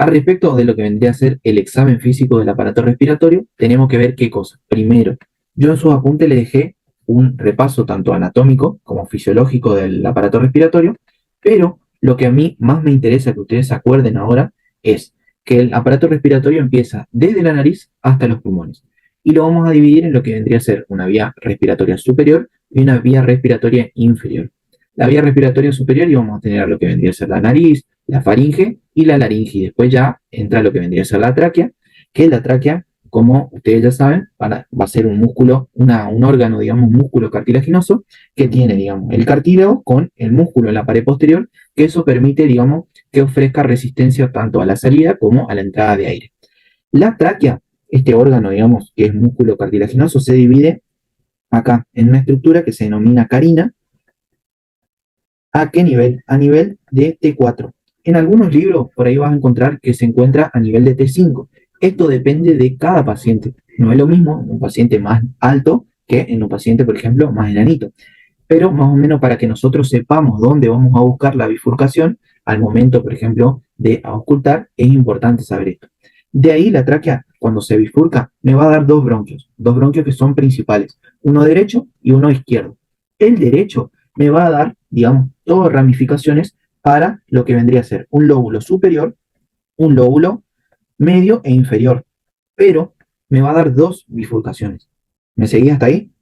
Al respecto de lo que vendría a ser el examen físico del aparato respiratorio, tenemos que ver qué cosa. Primero, yo en sus apuntes le dejé un repaso tanto anatómico como fisiológico del aparato respiratorio, pero lo que a mí más me interesa que ustedes se acuerden ahora es que el aparato respiratorio empieza desde la nariz hasta los pulmones. Y lo vamos a dividir en lo que vendría a ser una vía respiratoria superior y una vía respiratoria inferior. La vía respiratoria superior y vamos a tener lo que vendría a ser la nariz, la faringe y la laringe. Y después ya entra lo que vendría a ser la tráquea, que la tráquea, como ustedes ya saben, va a ser un músculo, un órgano, digamos, un músculo cartilaginoso que tiene, digamos, el cartílago con el músculo en la pared posterior, que eso permite, digamos, que ofrezca resistencia tanto a la salida como a la entrada de aire. La tráquea, este órgano, digamos, que es músculo cartilaginoso, se divide acá en una estructura que se denomina carina. ¿A qué nivel? A nivel de T4. En algunos libros por ahí vas a encontrar que se encuentra a nivel de T5. Esto depende de cada paciente. No es lo mismo en un paciente más alto que en un paciente, por ejemplo, más enanito. Pero más o menos para que nosotros sepamos dónde vamos a buscar la bifurcación, al momento, por ejemplo, de auscultar, es importante saber esto. De ahí la tráquea, cuando se bifurca, me va a dar dos bronquios que son principales, uno derecho y uno izquierdo. El derecho me va a dar, digamos, todas ramificaciones para lo que vendría a ser un lóbulo superior, un lóbulo medio e inferior, pero me va a dar dos bifurcaciones. ¿Me seguís hasta ahí?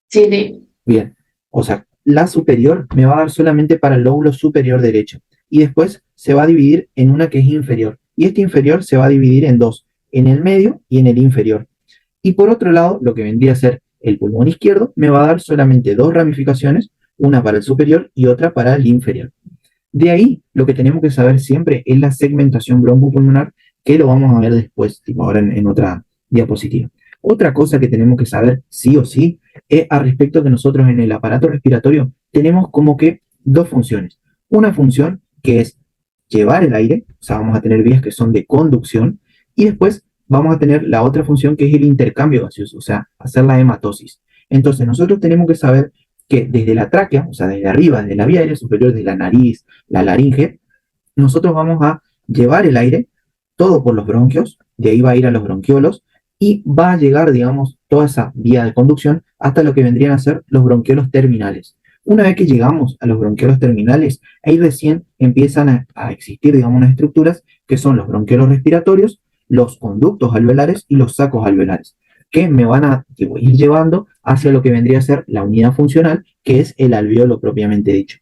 Sí, sí. Bien, o sea, la superior me va a dar solamente para el lóbulo superior derecho y después se va a dividir en una que es inferior y este inferior se va a dividir en dos, en el medio y en el inferior. Y por otro lado, lo que vendría a ser el pulmón izquierdo me va a dar solamente dos ramificaciones, una para el superior y otra para el inferior. De ahí, lo que tenemos que saber siempre es la segmentación broncopulmonar, que lo vamos a ver después, tipo ahora en otra diapositiva. Otra cosa que tenemos que saber sí o sí es al respecto que nosotros en el aparato respiratorio tenemos como que dos funciones. Una función que es llevar el aire, o sea, vamos a tener vías que son de conducción, y después vamos a tener la otra función que es el intercambio gaseoso, o sea, hacer la hematosis. Entonces, nosotros tenemos que saber que desde la tráquea, o sea, desde arriba, desde la vía aérea superior, desde la nariz, la laringe, nosotros vamos a llevar el aire todo por los bronquios, de ahí va a ir a los bronquiolos y va a llegar, digamos, toda esa vía de conducción hasta lo que vendrían a ser los bronquiolos terminales. Una vez que llegamos a los bronquiolos terminales, ahí recién empiezan a existir, digamos, unas estructuras que son los bronquiolos respiratorios, los conductos alveolares y los sacos alveolares, que me van a ir llevando hacia lo que vendría a ser la unidad funcional, que es el alveolo propiamente dicho.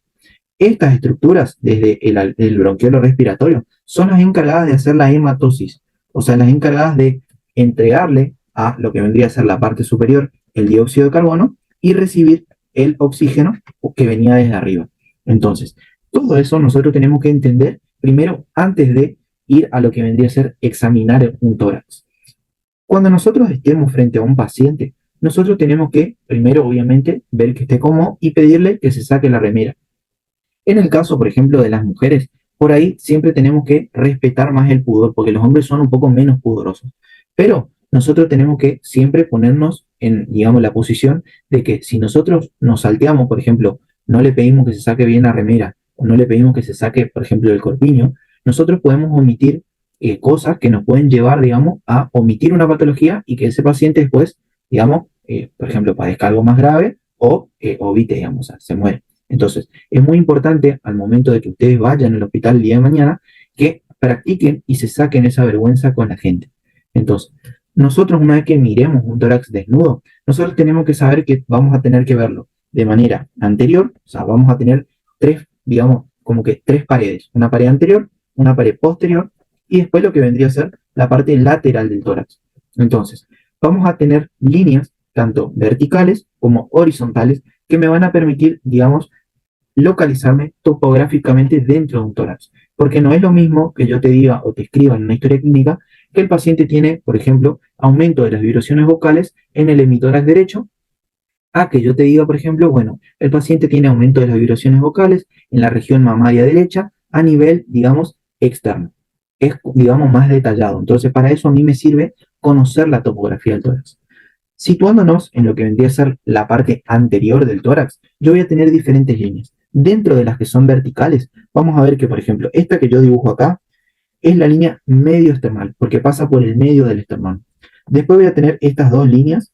Estas estructuras, desde el bronquiolo respiratorio, son las encargadas de hacer la hematosis, o sea, las encargadas de entregarle a lo que vendría a ser la parte superior el dióxido de carbono y recibir el oxígeno que venía desde arriba. Entonces, todo eso nosotros tenemos que entender primero antes de ir a lo que vendría a ser examinar un tórax. Cuando nosotros estemos frente a un paciente, nosotros tenemos que, primero, obviamente, ver que esté cómodo y pedirle que se saque la remera. En el caso, por ejemplo, de las mujeres, por ahí siempre tenemos que respetar más el pudor, porque los hombres son un poco menos pudorosos. Pero nosotros tenemos que siempre ponernos en, digamos, la posición de que si nosotros nos salteamos, por ejemplo, no le pedimos que se saque bien la remera, o no le pedimos que se saque, por ejemplo, el corpiño, nosotros podemos omitir cosas que nos pueden llevar, digamos, a omitir una patología y que ese paciente después, digamos, por ejemplo, padezca algo más grave o evite, digamos, se muere. Entonces, es muy importante al momento de que ustedes vayan al hospital el día de mañana que practiquen y se saquen esa vergüenza con la gente. Entonces, nosotros una vez que miremos un tórax desnudo, nosotros tenemos que saber que vamos a tener que verlo de manera anterior, o sea, vamos a tener tres, digamos, como que tres paredes, una pared anterior, una pared posterior y después lo que vendría a ser la parte lateral del tórax. Entonces, vamos a tener líneas tanto verticales como horizontales que me van a permitir, digamos, localizarme topográficamente dentro de un tórax. Porque no es lo mismo que yo te diga o te escriba en una historia clínica que el paciente tiene, por ejemplo, aumento de las vibraciones vocales en el hemitórax derecho, a que yo te diga, por ejemplo, bueno, el paciente tiene aumento de las vibraciones vocales en la región mamaria derecha a nivel, digamos, externo. Es, digamos, más detallado. Entonces, para eso a mí me sirve conocer la topografía del tórax. Situándonos en lo que vendría a ser la parte anterior del tórax, yo voy a tener diferentes líneas. Dentro de las que son verticales, vamos a ver que, por ejemplo, esta que yo dibujo acá es la línea medio esternal, porque pasa por el medio del esternón. Después voy a tener estas dos líneas,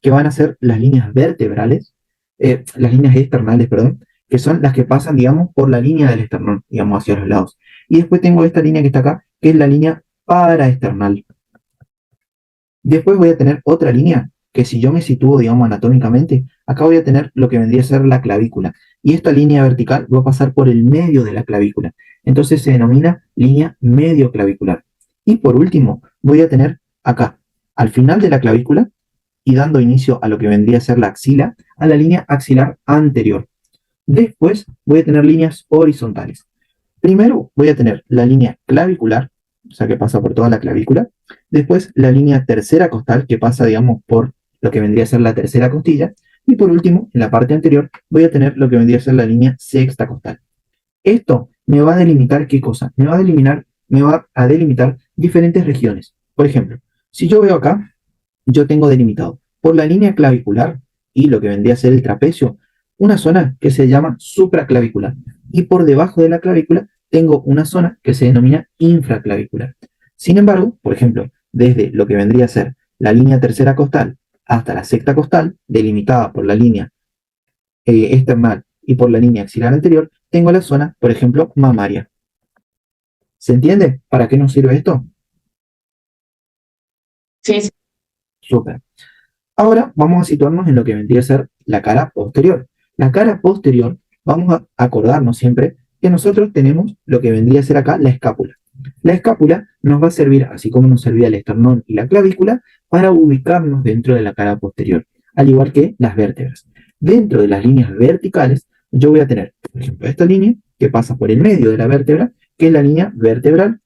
que van a ser las líneas vertebrales, las líneas externales, perdón, que son las que pasan, digamos, por la línea del esternón, digamos, hacia los lados. Y después tengo esta línea que está acá, que es la línea paraesternal. Después voy a tener otra línea, que si yo me sitúo, digamos, anatómicamente, acá voy a tener lo que vendría a ser la clavícula. Y esta línea vertical va a pasar por el medio de la clavícula. Entonces se denomina línea medio clavicular. Y por último, voy a tener acá, al final de la clavícula, y dando inicio a lo que vendría a ser la axila, a la línea axilar anterior. Después voy a tener líneas horizontales. Primero voy a tener la línea clavicular, o sea que pasa por toda la clavícula. Después la línea tercera costal, que pasa, digamos, por lo que vendría a ser la tercera costilla. Y por último, en la parte anterior, voy a tener lo que vendría a ser la línea sexta costal. Esto me va a delimitar ¿qué cosa? Me va a delimitar diferentes regiones. Por ejemplo, si yo veo acá, yo tengo delimitado por la línea clavicular y lo que vendría a ser el trapecio, una zona que se llama supraclavicular. Y por debajo de la clavícula tengo una zona que se denomina infraclavicular. Sin embargo, por ejemplo, desde lo que vendría a ser la línea tercera costal hasta la sexta costal, delimitada por la línea external y por la línea axilar anterior, tengo la zona, por ejemplo, mamaria. ¿Se entiende para qué nos sirve esto? Sí, Súper. Ahora vamos a situarnos en lo que vendría a ser la cara posterior. La cara posterior, vamos a acordarnos siempre que nosotros tenemos lo que vendría a ser acá la escápula. La escápula nos va a servir, así como nos servía el esternón y la clavícula, para ubicarnos dentro de la cara posterior, al igual que las vértebras. Dentro de las líneas verticales, yo voy a tener, por ejemplo, esta línea que pasa por el medio de la vértebra, que es la línea vertebral.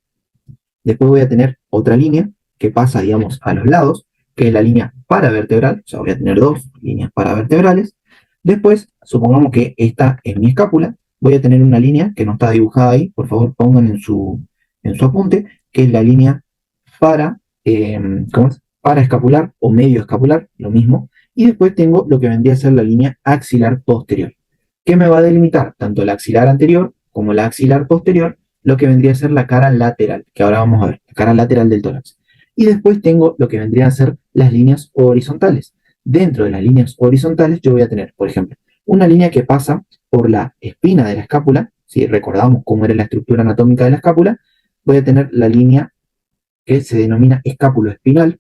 Después voy a tener otra línea que pasa, digamos, a los lados, que es la línea paravertebral, o sea, voy a tener dos líneas paravertebrales. Después, supongamos que esta es mi escápula, voy a tener una línea que no está dibujada ahí, por favor pongan en su apunte, que es la línea para, ¿cómo es? Para escapular o medio escapular, lo mismo. Y después tengo lo que vendría a ser la línea axilar posterior, que me va a delimitar tanto la axilar anterior como la axilar posterior, lo que vendría a ser la cara lateral, que ahora vamos a ver, la cara lateral del tórax. Y después tengo lo que vendrían a ser las líneas horizontales. Dentro de las líneas horizontales yo voy a tener, por ejemplo, una línea que pasa por la espina de la escápula, si recordamos cómo era la estructura anatómica de la escápula, voy a tener la línea que se denomina escápulo espinal.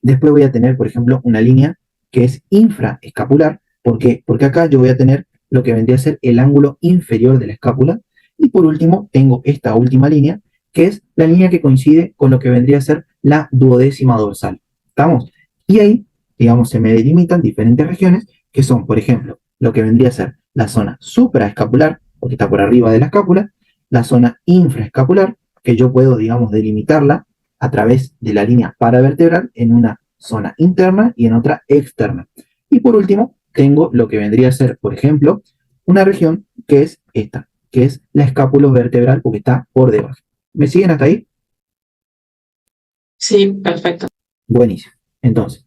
Después voy a tener, por ejemplo, una línea que es infraescapular. ¿Por qué? Porque acá yo voy a tener lo que vendría a ser el ángulo inferior de la escápula. Y por último, tengo esta última línea, que es la línea que coincide con lo que vendría a ser la duodécima dorsal. ¿Estamos? Y ahí, digamos, se me delimitan diferentes regiones, que son, por ejemplo, lo que vendría a ser la zona supraescapular, porque está por arriba de la escápula, la zona infraescapular, que yo puedo, digamos, delimitarla a través de la línea paravertebral en una zona interna y en otra externa. Y por último, tengo lo que vendría a ser, por ejemplo, una región que es esta, que es la escápulo vertebral porque está por debajo. ¿Me siguen hasta ahí? sí, perfecto. Buenísimo. Entonces,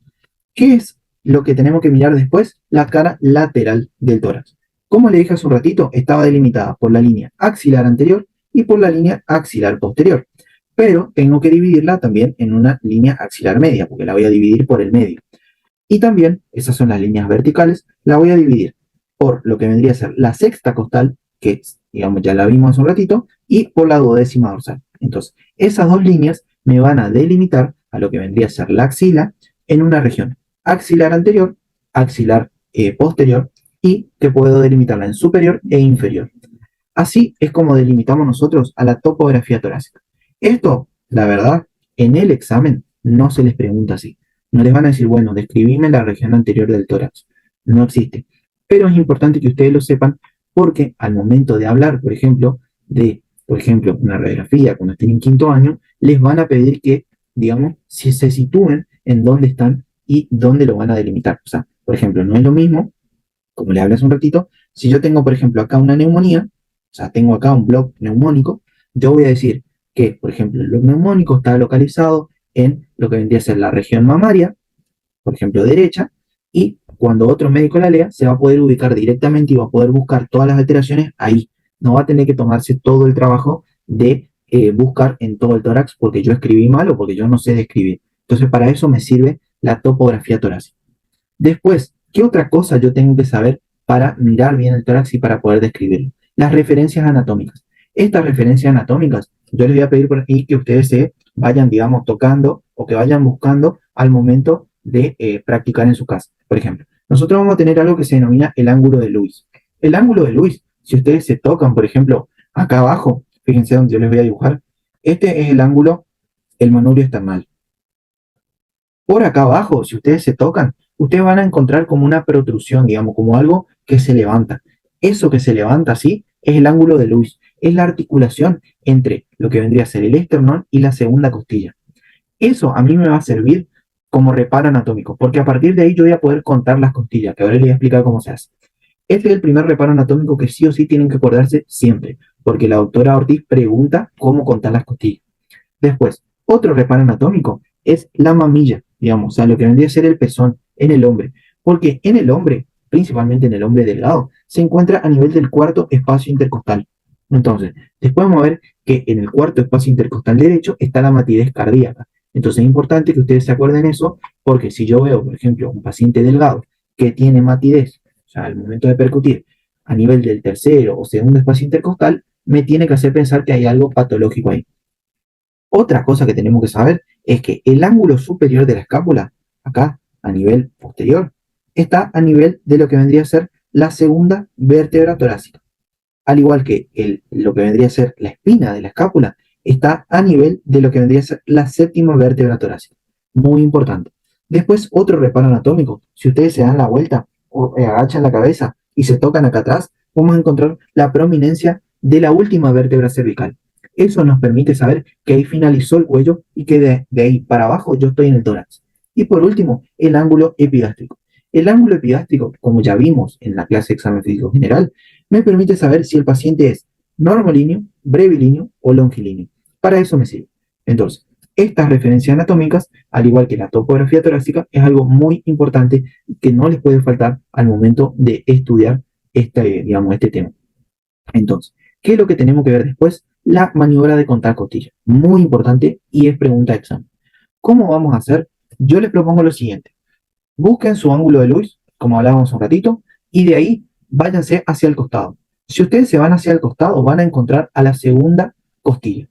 ¿qué es lo que tenemos que mirar después? La cara lateral del tórax. Como le dije hace un ratito, estaba delimitada por la línea axilar anterior y por la línea axilar posterior. Pero tengo que dividirla también en una línea axilar media, porque la voy a dividir por el medio. Y también, esas son las líneas verticales, la voy a dividir por lo que vendría a ser la sexta costal, que digamos ya la vimos hace un ratito, y por la duodécima dorsal. Entonces, esas dos líneas me van a delimitar a lo que vendría a ser la axila en una región axilar anterior, axilar posterior, y que puedo delimitarla en superior e inferior. Así es como delimitamos nosotros a la topografía torácica. Esto, la verdad, en el examen no se les pregunta así. No les van a decir, bueno, describime la región anterior del tórax. No existe. Pero es importante que ustedes lo sepan porque al momento de hablar, por ejemplo, de, por ejemplo, una radiografía cuando estén en quinto año, les van a pedir que, digamos, si se sitúen en dónde están y dónde lo van a delimitar. O sea, por ejemplo, no es lo mismo, como le hablé hace un ratito, si yo tengo, por ejemplo, acá una neumonía, o sea, tengo acá un bloque neumónico, yo voy a decir que, por ejemplo, el bloque neumónico está localizado en lo que vendría a ser la región mamaria, por ejemplo, derecha, y cuando otro médico la lea, se va a poder ubicar directamente y va a poder buscar todas las alteraciones ahí. No va a tener que tomarse todo el trabajo de buscar en todo el tórax porque yo escribí mal o porque yo no sé describir. Entonces, para eso me sirve la topografía torácica. Después, ¿qué otra cosa yo tengo que saber para mirar bien el tórax y para poder describirlo? Las referencias anatómicas. Estas referencias anatómicas, yo les voy a pedir por aquí que ustedes se vayan, digamos, tocando o que vayan buscando al momento de practicar en su casa. Por ejemplo, nosotros vamos a tener algo que se denomina el ángulo de Lewis. El ángulo de Lewis, si ustedes se tocan, por ejemplo, acá abajo, fíjense donde yo les voy a dibujar, este es el ángulo, el manubrio external. Por acá abajo, si ustedes se tocan, ustedes van a encontrar como una protrusión, digamos, como algo que se levanta. Eso que se levanta así es el ángulo de Lewis, es la articulación entre lo que vendría a ser el esternón y la segunda costilla. Eso a mí me va a servir como reparo anatómico, porque a partir de ahí yo voy a poder contar las costillas, que ahora les voy a explicar cómo se hace. Este es el primer reparo anatómico que sí o sí tienen que acordarse siempre, porque la doctora Ortiz pregunta cómo contar las costillas. Después, otro reparo anatómico es la mamilla, digamos, o sea, lo que vendría a ser el pezón en el hombre, porque en el hombre, principalmente en el hombre delgado, se encuentra a nivel del cuarto espacio intercostal. Entonces, después vamos a ver que en el cuarto espacio intercostal derecho está la matidez cardíaca. Entonces es importante que ustedes se acuerden eso, porque si yo veo, por ejemplo, un paciente delgado que tiene matidez, o sea, al momento de percutir a nivel del tercero o segundo espacio intercostal, me tiene que hacer pensar que hay algo patológico ahí. Otra cosa que tenemos que saber es que el ángulo superior de la escápula, acá a nivel posterior, está a nivel de lo que vendría a ser la segunda vértebra torácica. Al igual que lo que vendría a ser la espina de la escápula, está a nivel de lo que vendría a ser la séptima vértebra torácica. Muy importante. Después, otro reparo anatómico. Si ustedes se dan la vuelta o agachan la cabeza y se tocan acá atrás, vamos a encontrar la prominencia de la última vértebra cervical. Eso nos permite saber que ahí finalizó el cuello y que de ahí para abajo yo estoy en el tórax. Y por último, el ángulo epigástrico. El ángulo epigástrico, como ya vimos en la clase de examen físico general, me permite saber si el paciente es normolíneo, brevilíneo o longilíneo. Para eso me sirve. Entonces, estas referencias anatómicas, al igual que la topografía torácica, es algo muy importante que no les puede faltar al momento de estudiar este tema. Entonces, ¿qué es lo que tenemos que ver después? La maniobra de contar costillas. Muy importante y es pregunta de examen. ¿Cómo vamos a hacer? Yo les propongo lo siguiente. Busquen su ángulo de Lewis, como hablábamos un ratito, y de ahí váyanse hacia el costado. Si ustedes se van hacia el costado, van a encontrar a la segunda costilla.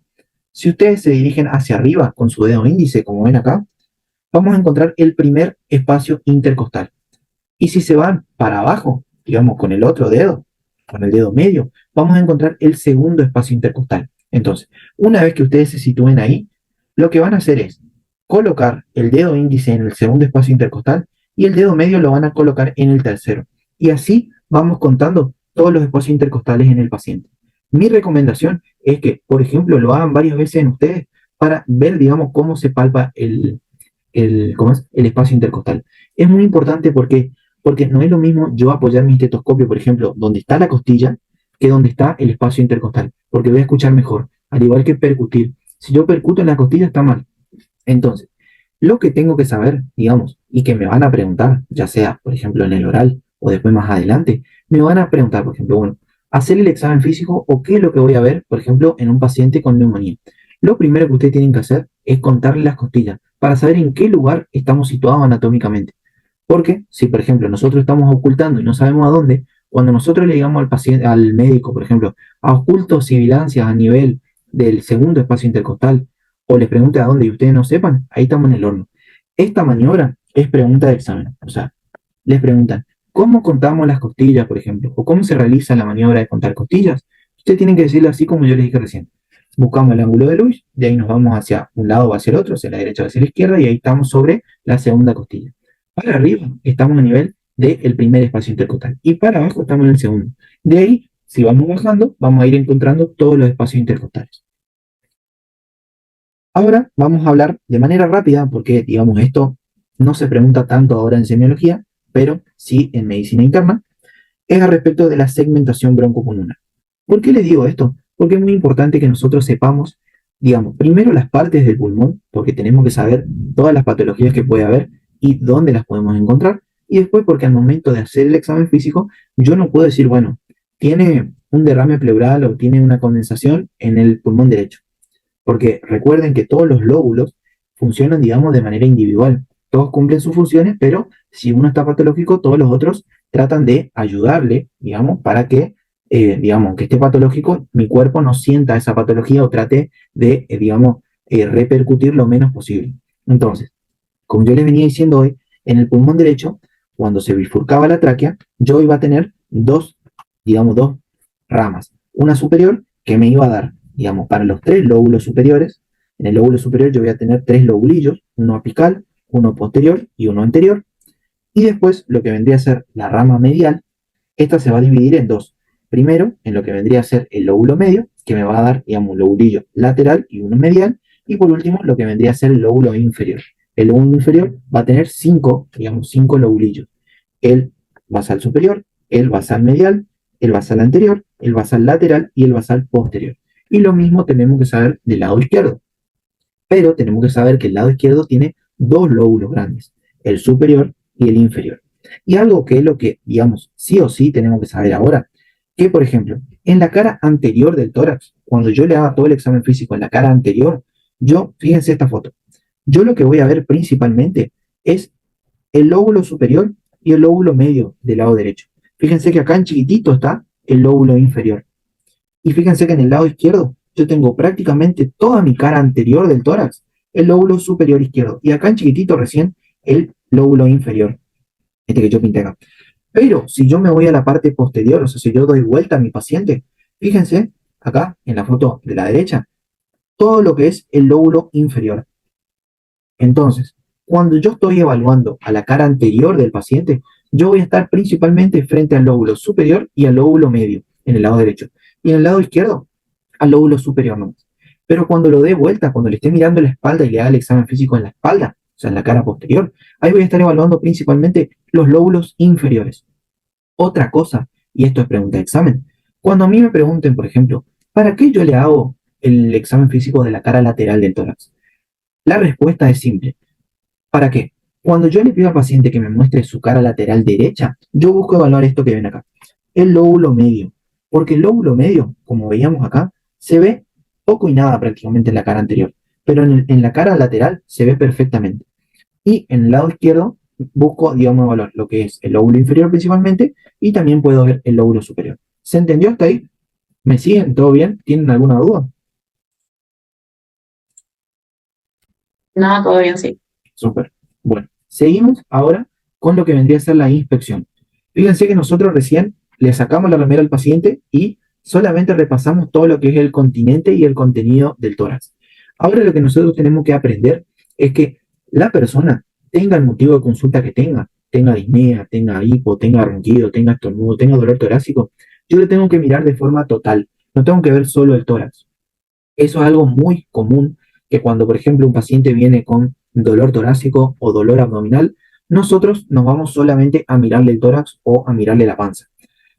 Si ustedes se dirigen hacia arriba con su dedo índice, como ven acá, vamos a encontrar el primer espacio intercostal. Y si se van para abajo, digamos con el otro dedo, con el dedo medio, vamos a encontrar el segundo espacio intercostal. Entonces, una vez que ustedes se sitúen ahí, lo que van a hacer es colocar el dedo índice en el segundo espacio intercostal y el dedo medio lo van a colocar en el tercero. Y así vamos contando todos los espacios intercostales en el paciente. Mi recomendación es que, por ejemplo, lo hagan varias veces en ustedes para ver, digamos, cómo se palpa el espacio intercostal. Es muy importante porque no es lo mismo yo apoyar mi estetoscopio, por ejemplo, donde está la costilla, que donde está el espacio intercostal, porque voy a escuchar mejor, al igual que percutir. Si yo percuto en la costilla está mal. Entonces, lo que tengo que saber, digamos, y que me van a preguntar, ya sea, por ejemplo, en el oral o después más adelante, me van a preguntar, por ejemplo, bueno, hacer el examen físico o qué es lo que voy a ver, por ejemplo, en un paciente con neumonía. Lo primero que ustedes tienen que hacer es contarle las costillas para saber en qué lugar estamos situados anatómicamente. Porque si, por ejemplo, nosotros estamos ocultando y no sabemos a dónde, cuando nosotros le digamos al paciente, al médico, por ejemplo, oculto sibilancias a nivel del segundo espacio intercostal, o les pregunte a dónde y ustedes no sepan, ahí estamos en el horno. Esta maniobra es pregunta de examen. O sea, les preguntan, ¿cómo contamos las costillas, por ejemplo? ¿O cómo se realiza la maniobra de contar costillas? Ustedes tienen que decirlo así como yo les dije recién. Buscamos el ángulo de Lewis, de ahí nos vamos hacia un lado o hacia el otro, hacia la derecha o hacia la izquierda, y ahí estamos sobre la segunda costilla. Para arriba estamos a nivel del primer espacio intercostal y para abajo estamos en el segundo. De ahí, si vamos bajando, vamos a ir encontrando todos los espacios intercostales. Ahora vamos a hablar de manera rápida, porque digamos esto no se pregunta tanto ahora en semiología, pero sí en medicina interna, es al respecto de la segmentación broncopulmonar. ¿Por qué les digo esto? Porque es muy importante que nosotros sepamos, digamos, primero las partes del pulmón, porque tenemos que saber todas las patologías que puede haber y dónde las podemos encontrar, Y después porque al momento de hacer el examen físico, yo no puedo decir, bueno, tiene un derrame pleural o tiene una condensación en el pulmón derecho. Porque recuerden que todos los lóbulos funcionan, digamos, de manera individual. Todos cumplen sus funciones, pero si uno está patológico, todos los otros tratan de ayudarle, digamos, para que, digamos, que esté patológico, mi cuerpo no sienta esa patología o trate de, digamos, repercutir lo menos posible. Entonces, como yo les venía diciendo hoy, en el pulmón derecho, cuando se bifurcaba la tráquea, yo iba a tener dos, digamos, dos ramas. Una superior que me iba a dar, digamos, para los tres lóbulos superiores. En el lóbulo superior yo voy a tener tres lobulillos, uno apical, uno posterior y uno anterior. Y después lo que vendría a ser la rama medial, esta se va a dividir en dos. Primero, en lo que vendría a ser el lóbulo medio, que me va a dar, digamos, un lobulillo lateral y uno medial. Y por último, lo que vendría a ser el lóbulo inferior. El lóbulo inferior va a tener cinco, digamos, cinco lobulillos. El basal superior, el basal medial, el basal anterior, el basal lateral y el basal posterior. Y lo mismo tenemos que saber del lado izquierdo. Pero tenemos que saber que el lado izquierdo tiene dos lóbulos grandes, el superior y el inferior. Y algo que es lo que, digamos, sí o sí tenemos que saber ahora, que por ejemplo, en la cara anterior del tórax, cuando yo le haga todo el examen físico en la cara anterior, yo, fíjense esta foto, yo lo que voy a ver principalmente es el lóbulo superior y el lóbulo medio del lado derecho. Fíjense que acá en chiquitito está el lóbulo inferior. Y fíjense que en el lado izquierdo yo tengo prácticamente toda mi cara anterior del tórax, el lóbulo superior izquierdo. Y acá en chiquitito recién el lóbulo inferior, este que yo pinté acá. Pero si yo me voy a la parte posterior, o sea, si yo doy vuelta a mi paciente, fíjense acá en la foto de la derecha, todo lo que es el lóbulo inferior. Entonces, cuando yo estoy evaluando a la cara anterior del paciente, yo voy a estar principalmente frente al lóbulo superior y al lóbulo medio, en el lado derecho. Y en el lado izquierdo, al lóbulo superior nomás. Pero cuando lo dé vuelta, cuando le esté mirando la espalda y le haga el examen físico en la espalda, o sea, en la cara posterior, ahí voy a estar evaluando principalmente los lóbulos inferiores. Otra cosa, y esto es pregunta de examen, cuando a mí me pregunten, por ejemplo, ¿para qué yo le hago el examen físico de la cara lateral del tórax? La respuesta es simple. ¿Para qué? Cuando yo le pido al paciente que me muestre su cara lateral derecha, yo busco evaluar esto que ven acá, el lóbulo medio. Porque el lóbulo medio, como veíamos acá, se ve poco y nada prácticamente en la cara anterior, pero en la cara lateral se ve perfectamente. Y en el lado izquierdo busco, digamos, evaluar lo que es el lóbulo inferior principalmente y también puedo ver el lóbulo superior. ¿Se entendió hasta ahí? ¿Me siguen? ¿Todo bien? ¿Tienen alguna duda? No, todo bien, sí. Súper. Bueno, seguimos ahora con lo que vendría a ser la inspección. Fíjense que nosotros recién le sacamos la remera al paciente y solamente repasamos todo lo que es el continente y el contenido del tórax. Ahora lo que nosotros tenemos que aprender es que la persona tenga el motivo de consulta que tenga disnea, tenga hipo, tenga ronquido, tenga estornudo, tenga dolor torácico, yo le tengo que mirar de forma total, no tengo que ver solo el tórax. Eso es algo muy común que cuando, por ejemplo, un paciente viene con dolor torácico o dolor abdominal, nosotros nos vamos solamente a mirarle el tórax o a mirarle la panza.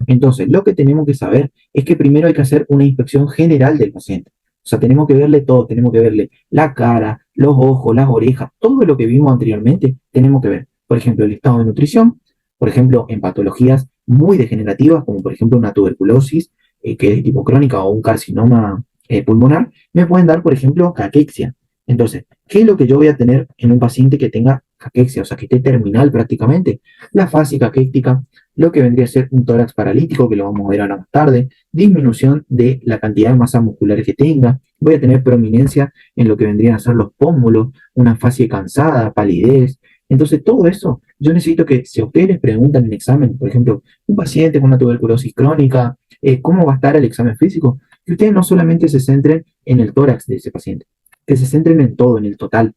Entonces, lo que tenemos que saber es que primero hay que hacer una inspección general del paciente. O sea, tenemos que verle todo, tenemos que verle la cara, los ojos, las orejas, todo lo que vimos anteriormente, tenemos que ver. Por ejemplo, el estado de nutrición, por ejemplo, en patologías muy degenerativas, como por ejemplo una tuberculosis, que es de tipo crónica o un carcinoma pulmonar, me pueden dar, por ejemplo, caquexia. Entonces, ¿qué es lo que yo voy a tener en un paciente que tenga caquexia? O sea, que esté terminal prácticamente. La fase caquéctica, lo que vendría a ser un tórax paralítico, que lo vamos a ver ahora más tarde, disminución de la cantidad de masa muscular que tenga, voy a tener prominencia en lo que vendrían a ser los pómulos, una fase cansada, palidez. Entonces, todo eso, yo necesito que si a ustedes les preguntan en examen, por ejemplo, un paciente con una tuberculosis crónica, ¿cómo va a estar el examen físico? Que ustedes no solamente se centren en el tórax de ese paciente, que se centren en todo, en el total.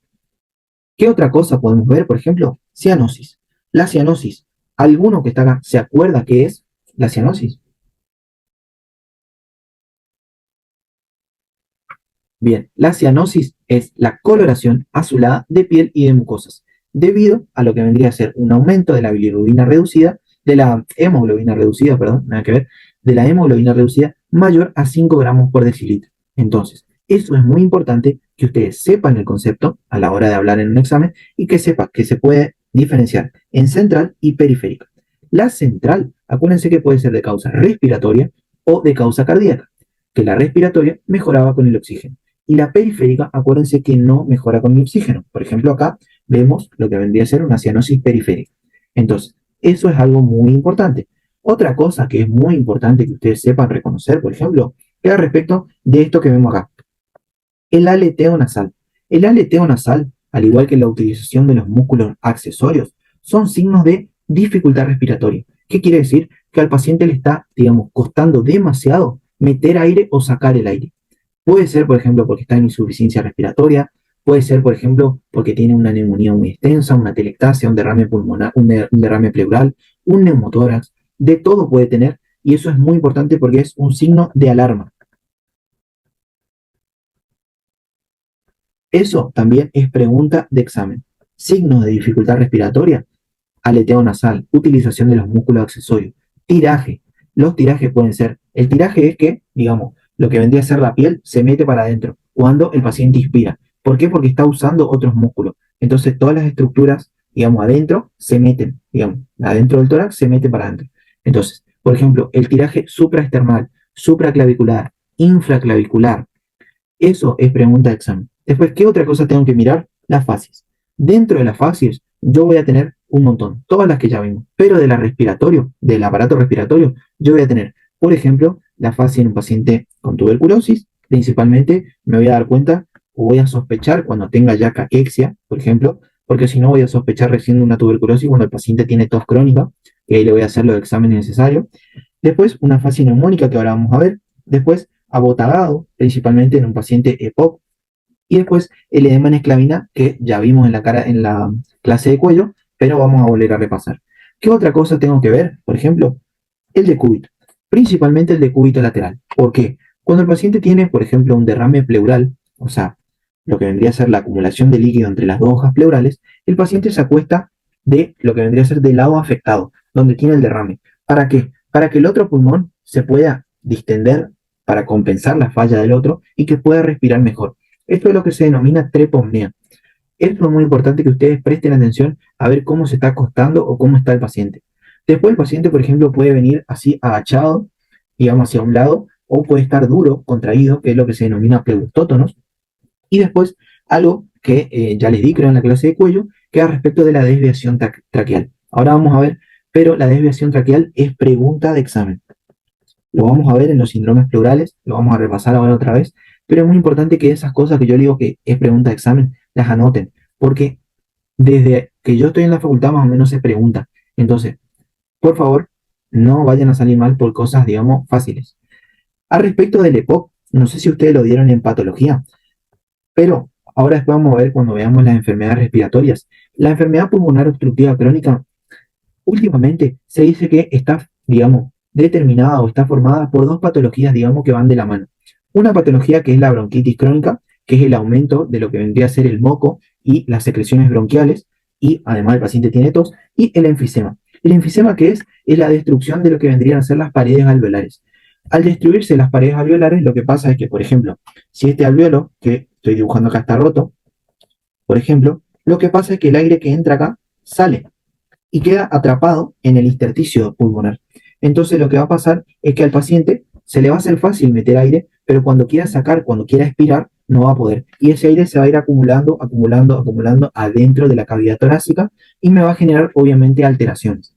¿Qué otra cosa podemos ver? Por ejemplo, cianosis. La cianosis. ¿Alguno que está acá se acuerda qué es la cianosis? Bien, la cianosis es la coloración azulada de piel y de mucosas, debido a lo que vendría a ser un aumento de la bilirrubina reducida, de la hemoglobina reducida, perdón, nada que ver, de la hemoglobina reducida mayor a 5 gramos por decilitro. Entonces, eso es muy importante que ustedes sepan el concepto a la hora de hablar en un examen y que sepan que se puede diferenciar en central y periférica. La central, acuérdense que puede ser de causa respiratoria o de causa cardíaca, que la respiratoria mejoraba con el oxígeno. Y la periférica, acuérdense que no mejora con el oxígeno. Por ejemplo, acá vemos lo que vendría a ser una cianosis periférica. Entonces, eso es algo muy importante. Otra cosa que es muy importante que ustedes sepan reconocer, por ejemplo, es respecto de esto que vemos acá. El aleteo nasal. El aleteo nasal, al igual que la utilización de los músculos accesorios, son signos de dificultad respiratoria. ¿Qué quiere decir? Que al paciente le está, digamos, costando demasiado meter aire o sacar el aire. Puede ser, por ejemplo, porque está en insuficiencia respiratoria, puede ser, por ejemplo, porque tiene una neumonía muy extensa, una telectasia, un derrame pulmonar, un derrame pleural, un neumotórax, de todo puede tener, y eso es muy importante porque es un signo de alarma. Eso también es pregunta de examen. Signos de dificultad respiratoria, aleteo nasal, utilización de los músculos accesorios, tiraje. Los tirajes pueden ser, el tiraje es que, digamos, lo que vendría a ser la piel se mete para adentro cuando el paciente inspira. ¿Por qué? Porque está usando otros músculos. Entonces todas las estructuras, digamos, adentro se meten, digamos, adentro del tórax se mete para adentro. Entonces, por ejemplo, el tiraje supraesternal, supraclavicular, infraclavicular, eso es pregunta de examen. Después, ¿qué otra cosa tengo que mirar? Las fases. Dentro de las fases, yo voy a tener un montón, todas las que ya vimos, pero de la respiratorio, del aparato respiratorio, yo voy a tener, por ejemplo, la fase en un paciente con tuberculosis, principalmente me voy a dar cuenta o voy a sospechar cuando tenga ya caquexia, por ejemplo, porque si no voy a sospechar recién de una tuberculosis cuando el paciente tiene tos crónica, y ahí le voy a hacer los exámenes necesarios. Después, una fase neumónica que ahora vamos a ver. Después, abotagado, principalmente en un paciente EPOC. Y después, el edema en esclavina, que ya vimos en en la clase de cuello, pero vamos a volver a repasar. ¿Qué otra cosa tengo que ver? Por ejemplo, el decúbito. Principalmente el decúbito lateral. ¿Por qué? Cuando el paciente tiene, por ejemplo, un derrame pleural, o sea, lo que vendría a ser la acumulación de líquido entre las dos hojas pleurales, el paciente se acuesta de lo que vendría a ser del lado afectado, donde tiene el derrame. ¿Para qué? Para que el otro pulmón se pueda distender para compensar la falla del otro y que pueda respirar mejor. Esto es lo que se denomina trepomnea. Esto es muy importante que ustedes presten atención a ver cómo se está acostando o cómo está el paciente. Después el paciente, por ejemplo, puede venir así agachado, digamos hacia un lado, o puede estar duro, contraído, que es lo que se denomina pleurostótonos. Y después algo que ya les di creo en la clase de cuello, que es respecto de la desviación traqueal. Ahora vamos a ver, pero la desviación traqueal es pregunta de examen. Lo vamos a ver en los síndromes pleurales, lo vamos a repasar ahora otra vez, pero es muy importante que esas cosas que yo digo que es pregunta de examen, las anoten, porque desde que yo estoy en la facultad más o menos se pregunta. Entonces, por favor, no vayan a salir mal por cosas, digamos, fáciles. Al respecto del EPOC, no sé si ustedes lo dieron en patología, pero ahora después vamos a ver cuando veamos las enfermedades respiratorias. La enfermedad pulmonar obstructiva crónica últimamente se dice que está, digamos, determinada o está formada por dos patologías, digamos, que van de la mano. Una patología que es la bronquitis crónica, que es el aumento de lo que vendría a ser el moco y las secreciones bronquiales, y además el paciente tiene tos, y el enfisema. El enfisema, ¿qué es? Es la destrucción de lo que vendrían a ser las paredes alveolares. Al destruirse las paredes alveolares, lo que pasa es que, por ejemplo, si este alveolo, que estoy dibujando acá, está roto, por ejemplo, lo que pasa es que el aire que entra acá sale y queda atrapado en el intersticio pulmonar. Entonces lo que va a pasar es que al paciente se le va a hacer fácil meter aire, pero cuando quiera sacar, cuando quiera expirar, no va a poder. Y ese aire se va a ir acumulando, acumulando, acumulando adentro de la cavidad torácica y me va a generar obviamente alteraciones.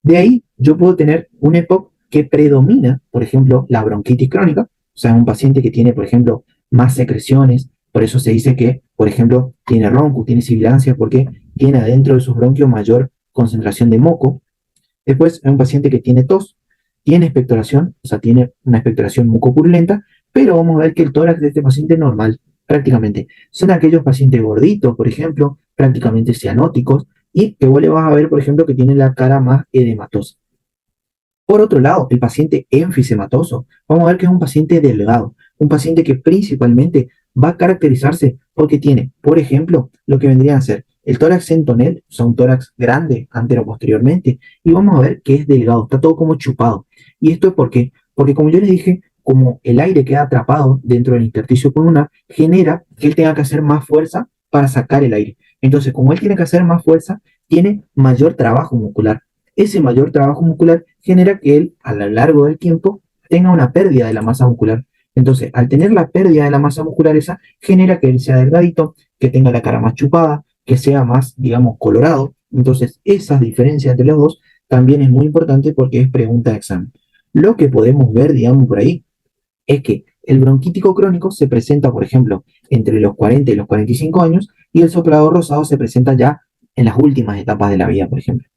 De ahí yo puedo tener un EPOC que predomina, por ejemplo, la bronquitis crónica, o sea, un paciente que tiene, por ejemplo, más secreciones, por eso se dice que, por ejemplo, tiene ronco, tiene sibilancia, porque tiene adentro de sus bronquios mayor concentración de moco. Después hay un paciente que tiene tos, tiene expectoración, o sea, tiene una expectoración mucopurulenta, pero vamos a ver que el tórax de este paciente es normal, prácticamente. Son aquellos pacientes gorditos, por ejemplo, prácticamente cianóticos, y que vos le vas a ver, por ejemplo, que tiene la cara más edematosa. Por otro lado, el paciente enfisematoso, vamos a ver que es un paciente delgado, un paciente que principalmente va a caracterizarse porque tiene, por ejemplo, lo que vendría a ser el tórax centonel, o sea, un tórax grande antero-posteriormente, y vamos a ver que es delgado, está todo como chupado. ¿Y esto es por qué? Porque como yo les dije, como el aire queda atrapado dentro del intersticio pulmonar, genera que él tenga que hacer más fuerza para sacar el aire. Entonces, como él tiene que hacer más fuerza, tiene mayor trabajo muscular. Ese mayor trabajo muscular genera que él, a lo largo del tiempo, tenga una pérdida de la masa muscular. Entonces, al tener la pérdida de la masa muscular esa, genera que él sea delgadito, que tenga la cara más chupada, que sea más, digamos, colorado. Entonces, esa diferencia entre los dos también es muy importante porque es pregunta de examen. Lo que podemos ver, digamos, por ahí, es que el bronquítico crónico se presenta, por ejemplo, entre los 40 y los 45 años, y el soplador rosado se presenta ya en las últimas etapas de la vida, por ejemplo.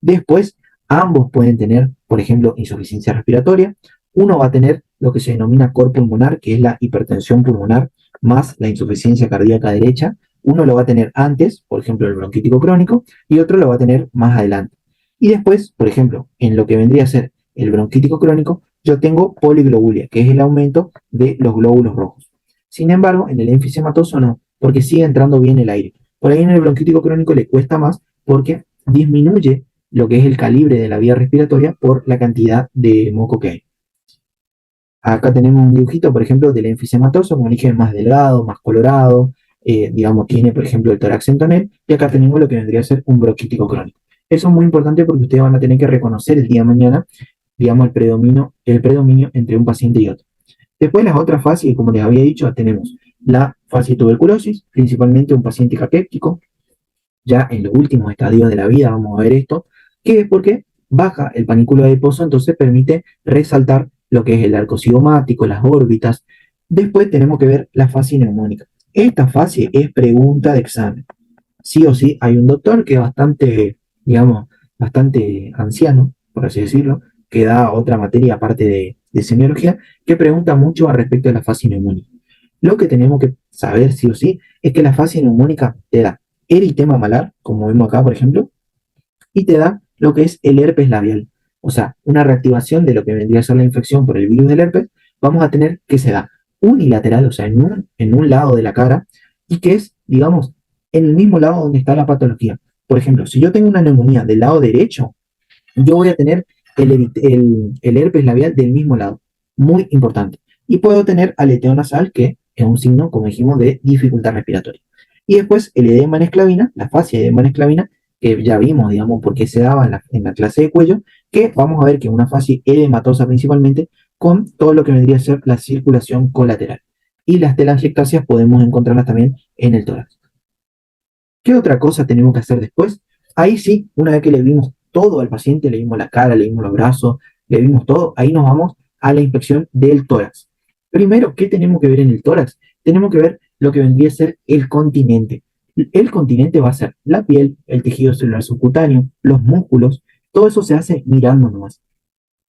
Después, ambos pueden tener, por ejemplo, insuficiencia respiratoria. Uno va a tener lo que se denomina cor pulmonar, que es la hipertensión pulmonar más la insuficiencia cardíaca derecha. Uno lo va a tener antes, por ejemplo, el bronquítico crónico, y otro lo va a tener más adelante. Y después, por ejemplo, en lo que vendría a ser el bronquítico crónico, yo tengo poliglobulia, que es el aumento de los glóbulos rojos. Sin embargo, en el enfisematoso no, porque sigue entrando bien el aire. Por ahí en el bronquítico crónico le cuesta más porque disminuye lo que es el calibre de la vía respiratoria por la cantidad de moco que hay. Acá tenemos un dibujito, por ejemplo, del enfisematoso, con un origen más delgado, más colorado, digamos, tiene, por ejemplo, el tórax en tonel, y acá tenemos lo que vendría a ser un bronquítico crónico. Eso es muy importante porque ustedes van a tener que reconocer el día de mañana, digamos, el predominio entre un paciente y otro. Después las otras fases, como les había dicho, tenemos la fase de tuberculosis, principalmente un paciente caquéptico, ya en los últimos estadios de la vida vamos a ver esto, que es porque baja el panículo adiposo, entonces permite resaltar lo que es el arco cigomático, las órbitas. Después tenemos que ver la fase neumónica. Esta fase es pregunta de examen. Sí o sí, hay un doctor que es bastante, digamos, bastante anciano, por así decirlo, que da otra materia aparte de semiología, que pregunta mucho al respecto de la fase neumónica. Lo que tenemos que saber sí o sí es que la fase neumónica te da eritema malar, como vemos acá, por ejemplo, y te da lo que es el herpes labial. O sea, una reactivación de lo que vendría a ser la infección por el virus del herpes, vamos a tener que se da unilateral, o sea, en un lado de la cara, y que es, digamos, en el mismo lado donde está la patología. Por ejemplo, si yo tengo una neumonía del lado derecho, yo voy a tener el herpes labial del mismo lado. Muy importante. Y puedo tener aleteo nasal, que es un signo, como dijimos, de dificultad respiratoria. Y después el edema en esclavina, la fase de edema en esclavina, que ya vimos, digamos, por qué se daba en la clase de cuello, que vamos a ver que es una fase edematosa principalmente, con todo lo que vendría a ser la circulación colateral. Y las telangiectasias podemos encontrarlas también en el tórax. ¿Qué otra cosa tenemos que hacer después? Ahí sí, una vez que le vimos todo al paciente, le vimos la cara, le vimos los brazos, le vimos todo, ahí nos vamos a la inspección del tórax. Primero, ¿qué tenemos que ver en el tórax? Tenemos que ver lo que vendría a ser el continente. El continente va a ser la piel, el tejido celular subcutáneo, los músculos, todo eso se hace mirando nomás.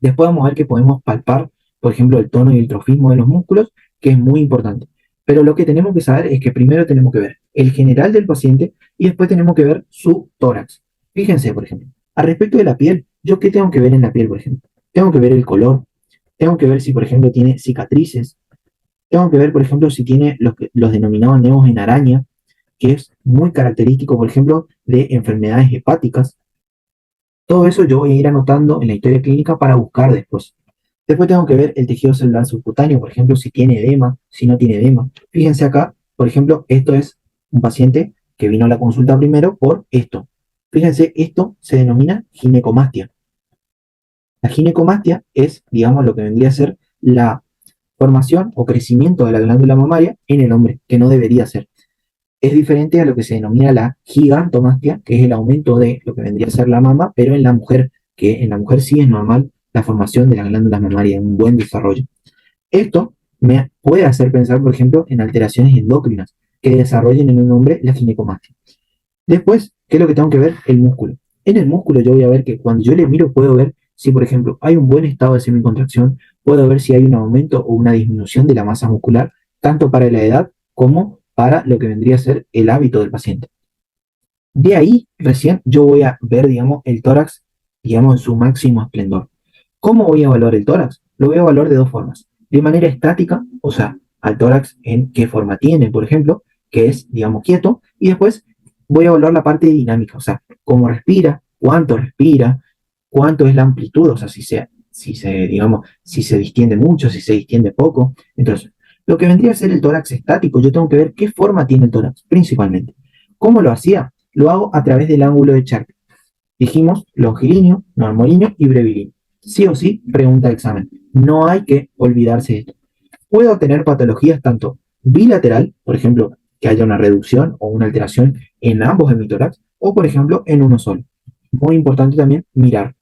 Después vamos a ver que podemos palpar, por ejemplo, el tono y el trofismo de los músculos, que es muy importante. Pero lo que tenemos que saber es que primero tenemos que ver el general del paciente y después tenemos que ver su tórax. Fíjense, por ejemplo, al respecto de la piel, ¿yo qué tengo que ver en la piel, por ejemplo? Tengo que ver el color, tengo que ver si, por ejemplo, tiene cicatrices, tengo que ver, por ejemplo, si tiene los denominados nevos en araña, que es muy característico, por ejemplo, de enfermedades hepáticas. Todo eso yo voy a ir anotando en la historia clínica para buscar después. Después tengo que ver el tejido celular subcutáneo, por ejemplo, si tiene edema, si no tiene edema. Fíjense acá, por ejemplo, esto es un paciente que vino a la consulta primero por esto. Fíjense, esto se denomina ginecomastia. La ginecomastia es, digamos, lo que vendría a ser la formación o crecimiento de la glándula mamaria en el hombre, que no debería ser. Es diferente a lo que se denomina la gigantomastia, que es el aumento de lo que vendría a ser la mama, pero en la mujer, que en la mujer sí es normal la formación de las glándulas mamarias, un buen desarrollo. Esto me puede hacer pensar, por ejemplo, en alteraciones endocrinas que desarrollen en un hombre la ginecomastia. Después, ¿qué es lo que tengo que ver? El músculo. En el músculo yo voy a ver que cuando yo le miro puedo ver si, por ejemplo, hay un buen estado de semicontracción, puedo ver si hay un aumento o una disminución de la masa muscular, tanto para la edad como para lo que vendría a ser el hábito del paciente. De ahí, recién, yo voy a ver, digamos, el tórax, digamos, en su máximo esplendor. ¿Cómo voy a evaluar el tórax? Lo voy a evaluar de dos formas. De manera estática, o sea, al tórax en qué forma tiene, por ejemplo, que es, digamos, quieto, y después voy a evaluar la parte dinámica, o sea, cómo respira, cuánto es la amplitud, o sea, digamos, si se distiende mucho, si se distiende poco. Entonces, lo que vendría a ser el tórax estático, yo tengo que ver qué forma tiene el tórax, principalmente. ¿Cómo lo hacía? Lo hago a través del ángulo de Charpy. Dijimos longilíneo, normolíneo y brevilíneo. Sí o sí, pregunta el examen. No hay que olvidarse de esto. Puedo tener patologías tanto bilateral, por ejemplo, que haya una reducción o una alteración en ambos hemitórax, o por ejemplo en uno solo. Muy importante también mirar.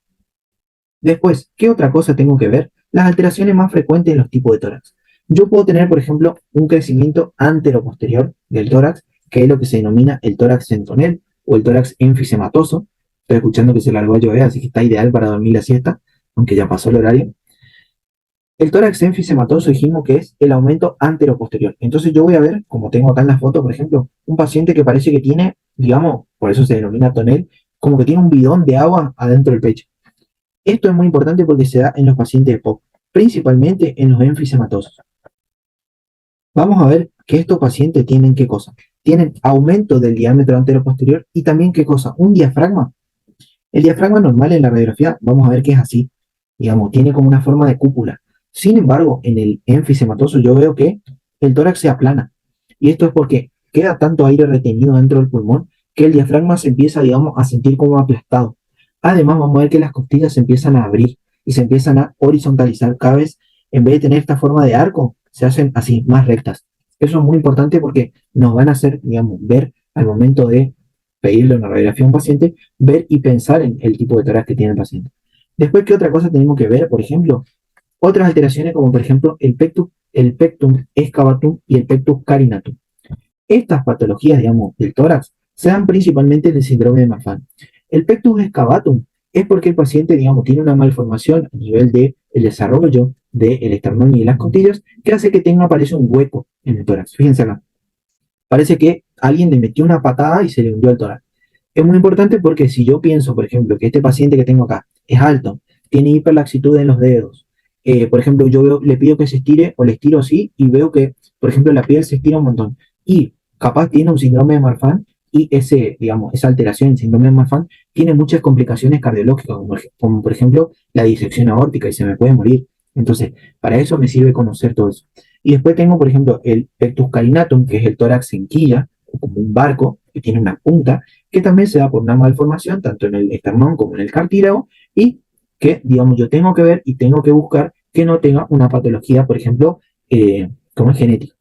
Después, ¿qué otra cosa tengo que ver? Las alteraciones más frecuentes en los tipos de tórax. Yo puedo tener, por ejemplo, un crecimiento antero-posterior del tórax, que es lo que se denomina el tórax centronel o el tórax enfisematoso. Estoy escuchando que se largó a llover, así que está ideal para dormir la siesta, aunque ya pasó el horario. El tórax enfisematoso dijimos que es el aumento antero-posterior. Entonces yo voy a ver, como tengo acá en la foto, por ejemplo, un paciente que parece que tiene, digamos, por eso se denomina tonel, como que tiene un bidón de agua adentro del pecho. Esto es muy importante porque se da en los pacientes de POC, principalmente en los enfisematosos. Vamos a ver que estos pacientes tienen qué cosa. Tienen aumento del diámetro antero-posterior y también qué cosa, un diafragma. El diafragma normal en la radiografía, vamos a ver que es así, digamos, tiene como una forma de cúpula. Sin embargo, en el enfisematoso yo veo que el tórax se aplana. Y esto es porque queda tanto aire retenido dentro del pulmón que el diafragma se empieza, digamos, a sentir como aplastado. Además, vamos a ver que las costillas se empiezan a abrir y se empiezan a horizontalizar cada vez, en vez de tener esta forma de arco, se hacen así, más rectas. Eso es muy importante porque nos van a hacer, digamos, ver al momento de pedirle una radiografía a un paciente, ver y pensar en el tipo de tórax que tiene el paciente. Después, ¿qué otra cosa tenemos que ver? Por ejemplo, otras alteraciones como por ejemplo el pectum excavatum y el pectus carinatum. Estas patologías, digamos, del tórax se dan principalmente en el síndrome de Marfan. El pectus excavatum es porque el paciente, digamos, tiene una malformación a nivel del desarrollo del esternón y de las costillas que hace que parece un hueco en el tórax. Fíjense acá. Parece que alguien le metió una patada y se le hundió el tórax. Es muy importante porque si yo pienso, por ejemplo, que este paciente que tengo acá es alto, tiene hiperlaxitud en los dedos, por ejemplo, le pido que se estire o le estiro así y veo que, por ejemplo, la piel se estira un montón y capaz tiene un síndrome de Marfan y digamos, esa alteración en síndrome de Marfan tiene muchas complicaciones cardiológicas, como por ejemplo la disección aórtica y se me puede morir. Entonces, para eso me sirve conocer todo eso. Y después tengo, por ejemplo, el pectus carinatum, que es el tórax en quilla, como un barco que tiene una punta, que también se da por una malformación, tanto en el esternón como en el cartílago, y que, digamos, yo tengo que ver y tengo que buscar que no tenga una patología, por ejemplo, como es genética.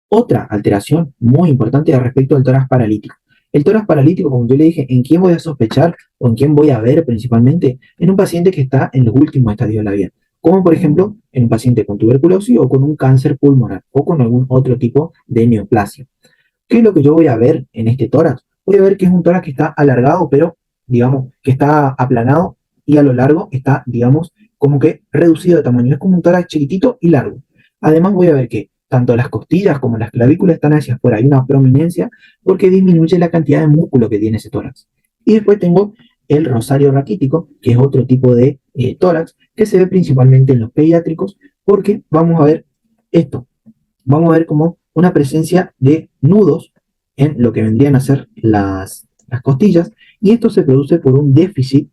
Otra alteración muy importante respecto al tórax paralítico. El tórax paralítico, como yo le dije, ¿en quién voy a sospechar o en quién voy a ver principalmente? En un paciente que está en los últimos estadios de la vida, como por ejemplo en un paciente con tuberculosis o con un cáncer pulmonar o con algún otro tipo de neoplasia. ¿Qué es lo que yo voy a ver en este tórax? Voy a ver que es un tórax que está alargado, pero digamos que está aplanado y a lo largo está, digamos, como que reducido de tamaño. Es como un tórax chiquitito y largo. Además voy a ver que tanto las costillas como las clavículas están hacia afuera. Hay una prominencia porque disminuye la cantidad de músculo que tiene ese tórax. Y después tengo el rosario raquítico, que es otro tipo de tórax que se ve principalmente en los pediátricos, porque vamos a ver esto. Vamos a ver como una presencia de nudos en lo que vendrían a ser las costillas, y esto se produce por un déficit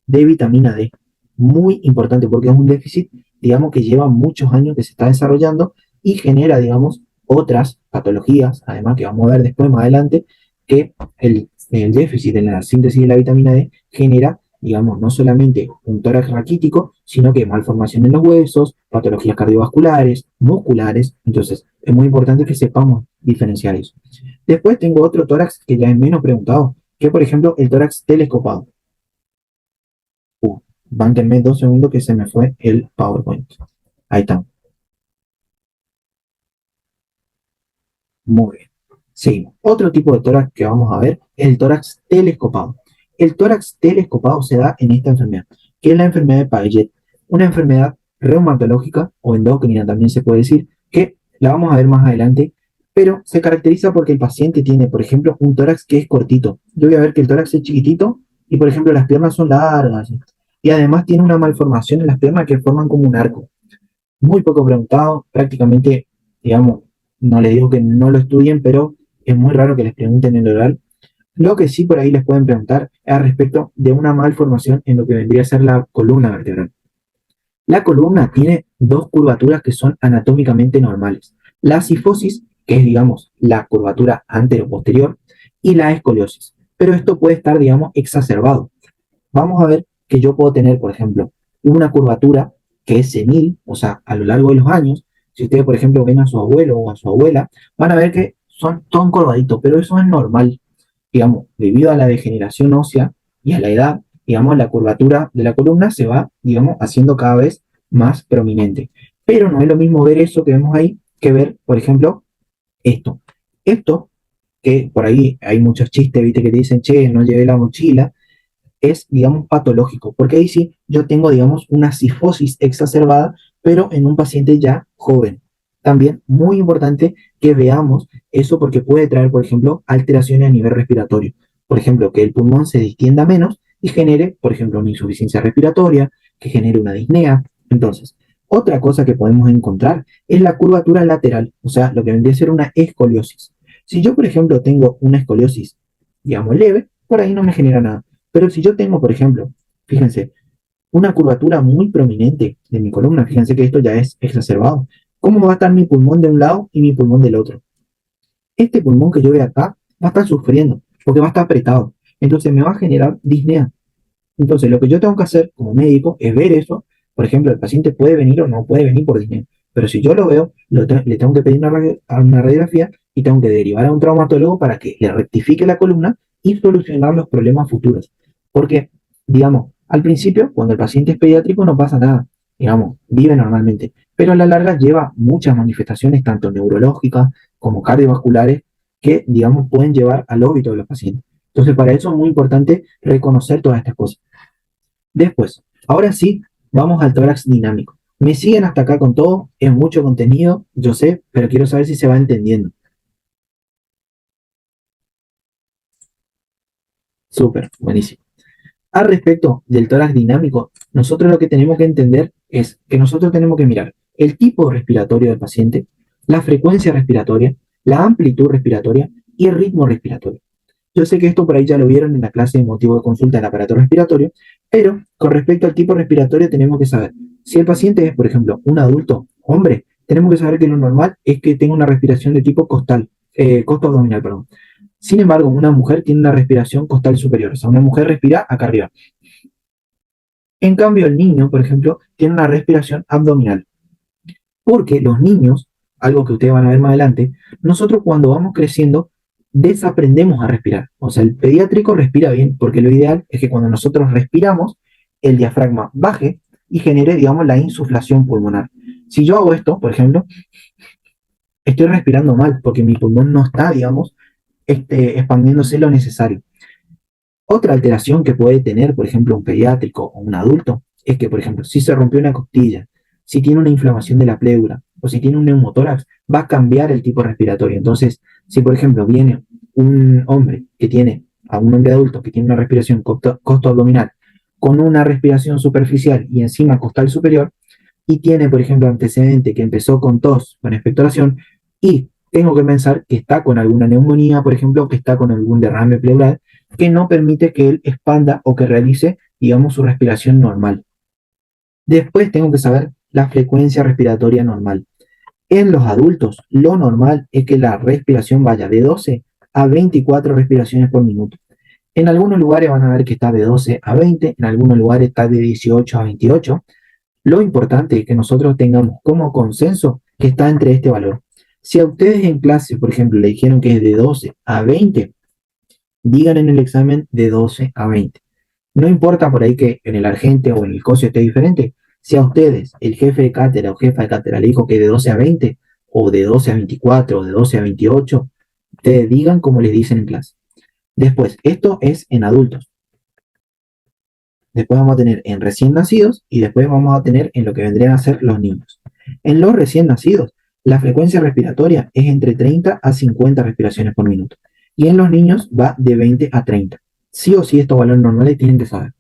de vitamina D. Muy importante porque es un déficit, digamos, que lleva muchos años que se está desarrollando y genera, digamos, otras patologías, además que vamos a ver después más adelante, que el déficit en la síntesis de la vitamina D genera, digamos, no solamente un tórax raquítico, sino que malformación en los huesos, patologías cardiovasculares, musculares. Entonces, es muy importante que sepamos diferenciar eso. Después tengo otro tórax que ya es menos preguntado, que por ejemplo el tórax telescopado. Bánquenme 2 segundos que se me fue el PowerPoint. Ahí está. Muy bien. Seguimos. Otro tipo de tórax que vamos a ver es el tórax telescopado. El tórax telescopado se da en esta enfermedad, que es la enfermedad de Paget, una enfermedad reumatológica o endocrina también se puede decir, que la vamos a ver más adelante, pero se caracteriza porque el paciente tiene, por ejemplo, un tórax que es cortito. Yo voy a ver que el tórax es chiquitito y, por ejemplo, las piernas son largas. Y además tiene una malformación en las piernas que forman como un arco. Muy poco preguntado, prácticamente, digamos, no les digo que no lo estudien, pero es muy raro que les pregunten en el oral. Lo que sí por ahí les pueden preguntar es al respecto de una malformación en lo que vendría a ser la columna vertebral. La columna tiene dos curvaturas que son anatómicamente normales. La cifosis, que es, digamos, la curvatura anteroposterior, y la escoliosis. Pero esto puede estar, digamos, exacerbado. Vamos a ver que yo puedo tener, por ejemplo, una curvatura que es senil, o sea, a lo largo de los años. Si ustedes, por ejemplo, ven a su abuelo o a su abuela, van a ver que son todo encorvaditos, pero eso es normal, digamos, debido a la degeneración ósea y a la edad, digamos, la curvatura de la columna se va, digamos, haciendo cada vez más prominente. Pero no es lo mismo ver eso que vemos ahí que ver, por ejemplo, esto. Esto, que por ahí hay muchos chistes, viste, que te dicen, che, no llevé la mochila, es, digamos, patológico, porque ahí sí yo tengo, digamos, una cifosis exacerbada, pero en un paciente ya joven. También muy importante que veamos eso porque puede traer, por ejemplo, alteraciones a nivel respiratorio. Por ejemplo, que el pulmón se distienda menos y genere, por ejemplo, una insuficiencia respiratoria, que genere una disnea. Entonces, otra cosa que podemos encontrar es la curvatura lateral, o sea, lo que vendría a ser una escoliosis. Si yo, por ejemplo, tengo una escoliosis, digamos, leve, por ahí no me genera nada. Pero si yo tengo, por ejemplo, fíjense, una curvatura muy prominente de mi columna, fíjense que esto ya es exacerbado. ¿Cómo va a estar mi pulmón de un lado y mi pulmón del otro? Este pulmón que yo veo acá va a estar sufriendo porque va a estar apretado. Entonces me va a generar disnea. Entonces lo que yo tengo que hacer como médico es ver eso. Por ejemplo, el paciente puede venir o no puede venir por disnea. Pero si yo lo veo, le tengo que pedir una radiografía y tengo que derivar a un traumatólogo para que le rectifique la columna y solucionar los problemas futuros. Porque, digamos, al principio, cuando el paciente es pediátrico, no pasa nada. Digamos, vive normalmente. Pero a la larga lleva muchas manifestaciones, tanto neurológicas como cardiovasculares, que, digamos, pueden llevar al óbito de los pacientes. Entonces, para eso es muy importante reconocer todas estas cosas. Después, ahora sí, vamos al tórax dinámico. Me siguen hasta acá con todo, es mucho contenido, yo sé, pero quiero saber si se va entendiendo. Súper, buenísimo. Al respecto del tórax dinámico, nosotros lo que tenemos que entender es que nosotros tenemos que mirar el tipo respiratorio del paciente, la frecuencia respiratoria, la amplitud respiratoria y el ritmo respiratorio. Yo sé que esto por ahí ya lo vieron en la clase de motivo de consulta del aparato respiratorio, pero con respecto al tipo respiratorio tenemos que saber, si el paciente es, por ejemplo, un adulto hombre, tenemos que saber que lo normal es que tenga una respiración de tipo costal, costo abdominal, perdón. Sin embargo, una mujer tiene una respiración costal superior, o sea, una mujer respira acá arriba. En cambio, el niño, por ejemplo, tiene una respiración abdominal. Porque los niños, algo que ustedes van a ver más adelante, nosotros cuando vamos creciendo desaprendemos a respirar. O sea, el pediátrico respira bien, porque lo ideal es que cuando nosotros respiramos, el diafragma baje y genere, digamos, la insuflación pulmonar. Si yo hago esto, por ejemplo, estoy respirando mal, porque mi pulmón no está, digamos, expandiéndose lo necesario. Otra alteración que puede tener, por ejemplo, un pediátrico o un adulto, es que, por ejemplo, si se rompió una costilla, si tiene una inflamación de la pleura o si tiene un neumotórax, va a cambiar el tipo respiratorio. Entonces, si, por ejemplo, viene un hombre que tiene, a un hombre adulto que tiene una respiración costo abdominal con una respiración superficial y encima costal superior, y tiene, por ejemplo, antecedente que empezó con tos, con expectoración, y tengo que pensar que está con alguna neumonía, por ejemplo, que está con algún derrame pleural, que no permite que él expanda o que realice, digamos, su respiración normal. Después tengo que saber la frecuencia respiratoria normal. En los adultos, lo normal es que la respiración vaya de 12 a 24 respiraciones por minuto. En algunos lugares van a ver que está de 12 a 20, en algunos lugares está de 18 a 28. Lo importante es que nosotros tengamos como consenso que está entre este valor. Si a ustedes en clase, por ejemplo, le dijeron que es de 12 a 20, digan en el examen de 12 a 20. No importa por ahí que en el Argente o en el COSIO esté diferente. Si a ustedes, el jefe de cátedra o jefa de cátedra le dijo que de 12 a 20, o de 12 a 24, o de 12 a 28, ustedes digan como les dicen en clase. Después, esto es en adultos. Después vamos a tener en recién nacidos y después vamos a tener en lo que vendrían a ser los niños. En los recién nacidos, la frecuencia respiratoria es entre 30 a 50 respiraciones por minuto. Y en los niños va de 20 a 30. Sí o sí estos valores normales tienen que saber.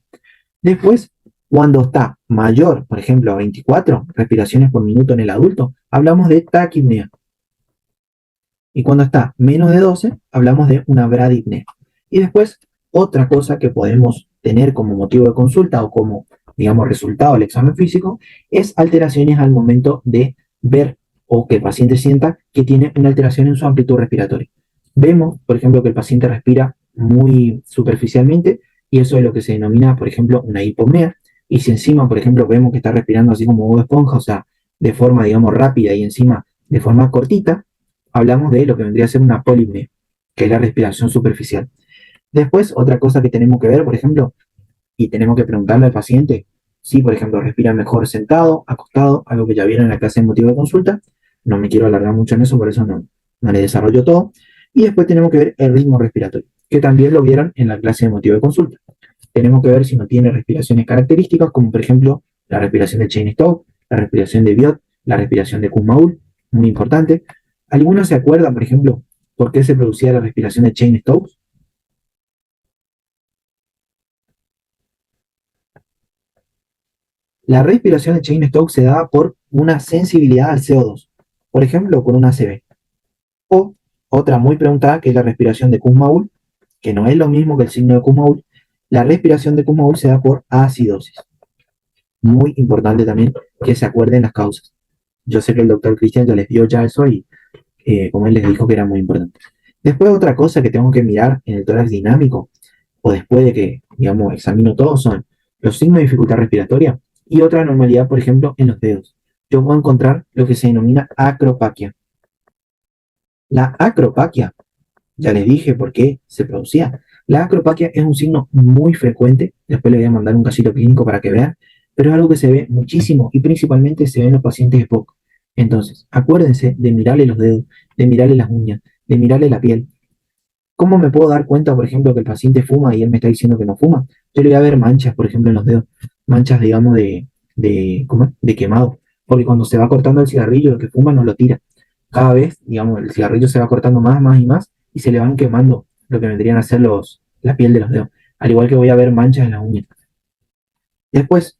Después, cuando está mayor, por ejemplo, a 24 respiraciones por minuto en el adulto, hablamos de taquipnea. Y cuando está menos de 12, hablamos de una bradipnea. Y después, otra cosa que podemos tener como motivo de consulta o como, digamos, resultado del examen físico es alteraciones al momento de ver o que el paciente sienta que tiene una alteración en su amplitud respiratoria. Vemos, por ejemplo, que el paciente respira muy superficialmente y eso es lo que se denomina, por ejemplo, una hipopnea. Y si encima, por ejemplo, vemos que está respirando así como Bob Esponja, o sea, de forma, digamos, rápida y encima de forma cortita, hablamos de lo que vendría a ser una polipnea, que es la respiración superficial. Después, otra cosa que tenemos que ver, por ejemplo, y tenemos que preguntarle al paciente si, por ejemplo, respira mejor sentado, acostado, algo que ya vieron en la clase de motivo de consulta. No me quiero alargar mucho en eso, por eso no le desarrollo todo. Y después tenemos que ver el ritmo respiratorio, que también lo vieron en la clase de motivo de consulta. Tenemos que ver si no tiene respiraciones características, como por ejemplo la respiración de Cheyne-Stokes, la respiración de Biot, la respiración de Kuhn-Maul, muy importante. ¿Algunos se acuerdan, por ejemplo, por qué se producía la respiración de Cheyne-Stokes? La respiración de Cheyne-Stokes se da por una sensibilidad al CO2, por ejemplo, por una ACV. O otra muy preguntada, que es la respiración de Kuhn-Maul, que no es lo mismo que el signo de Kuhn-Maul. La respiración de Kuhn-Maul se da por acidosis. Muy importante también que se acuerden las causas. Yo sé que el doctor Cristian ya les dio ya eso y como él les dijo que era muy importante. Después otra cosa que tengo que mirar en el tórax dinámico, o después de que, digamos, examino todo, son los signos de dificultad respiratoria y otra anormalidad, por ejemplo, en los dedos. Yo puedo encontrar lo que se denomina acropaquia. La acropaquia, ya les dije por qué se producía. La acropaquia es un signo muy frecuente, después les voy a mandar un casito clínico para que vean, pero es algo que se ve muchísimo y principalmente se ve en los pacientes de POC. Entonces, acuérdense de mirarle los dedos, de mirarle las uñas, de mirarle la piel. ¿Cómo me puedo dar cuenta, por ejemplo, que el paciente fuma y él me está diciendo que no fuma? Yo le voy a ver manchas, por ejemplo, en los dedos, manchas, digamos, ¿cómo? De quemado, porque cuando se va cortando el cigarrillo, lo que fuma no lo tira. Cada vez, digamos, el cigarrillo se va cortando más, más y más, y se le van quemando lo que vendrían a ser la piel de los dedos. Al igual que voy a ver manchas en las uñas. Después,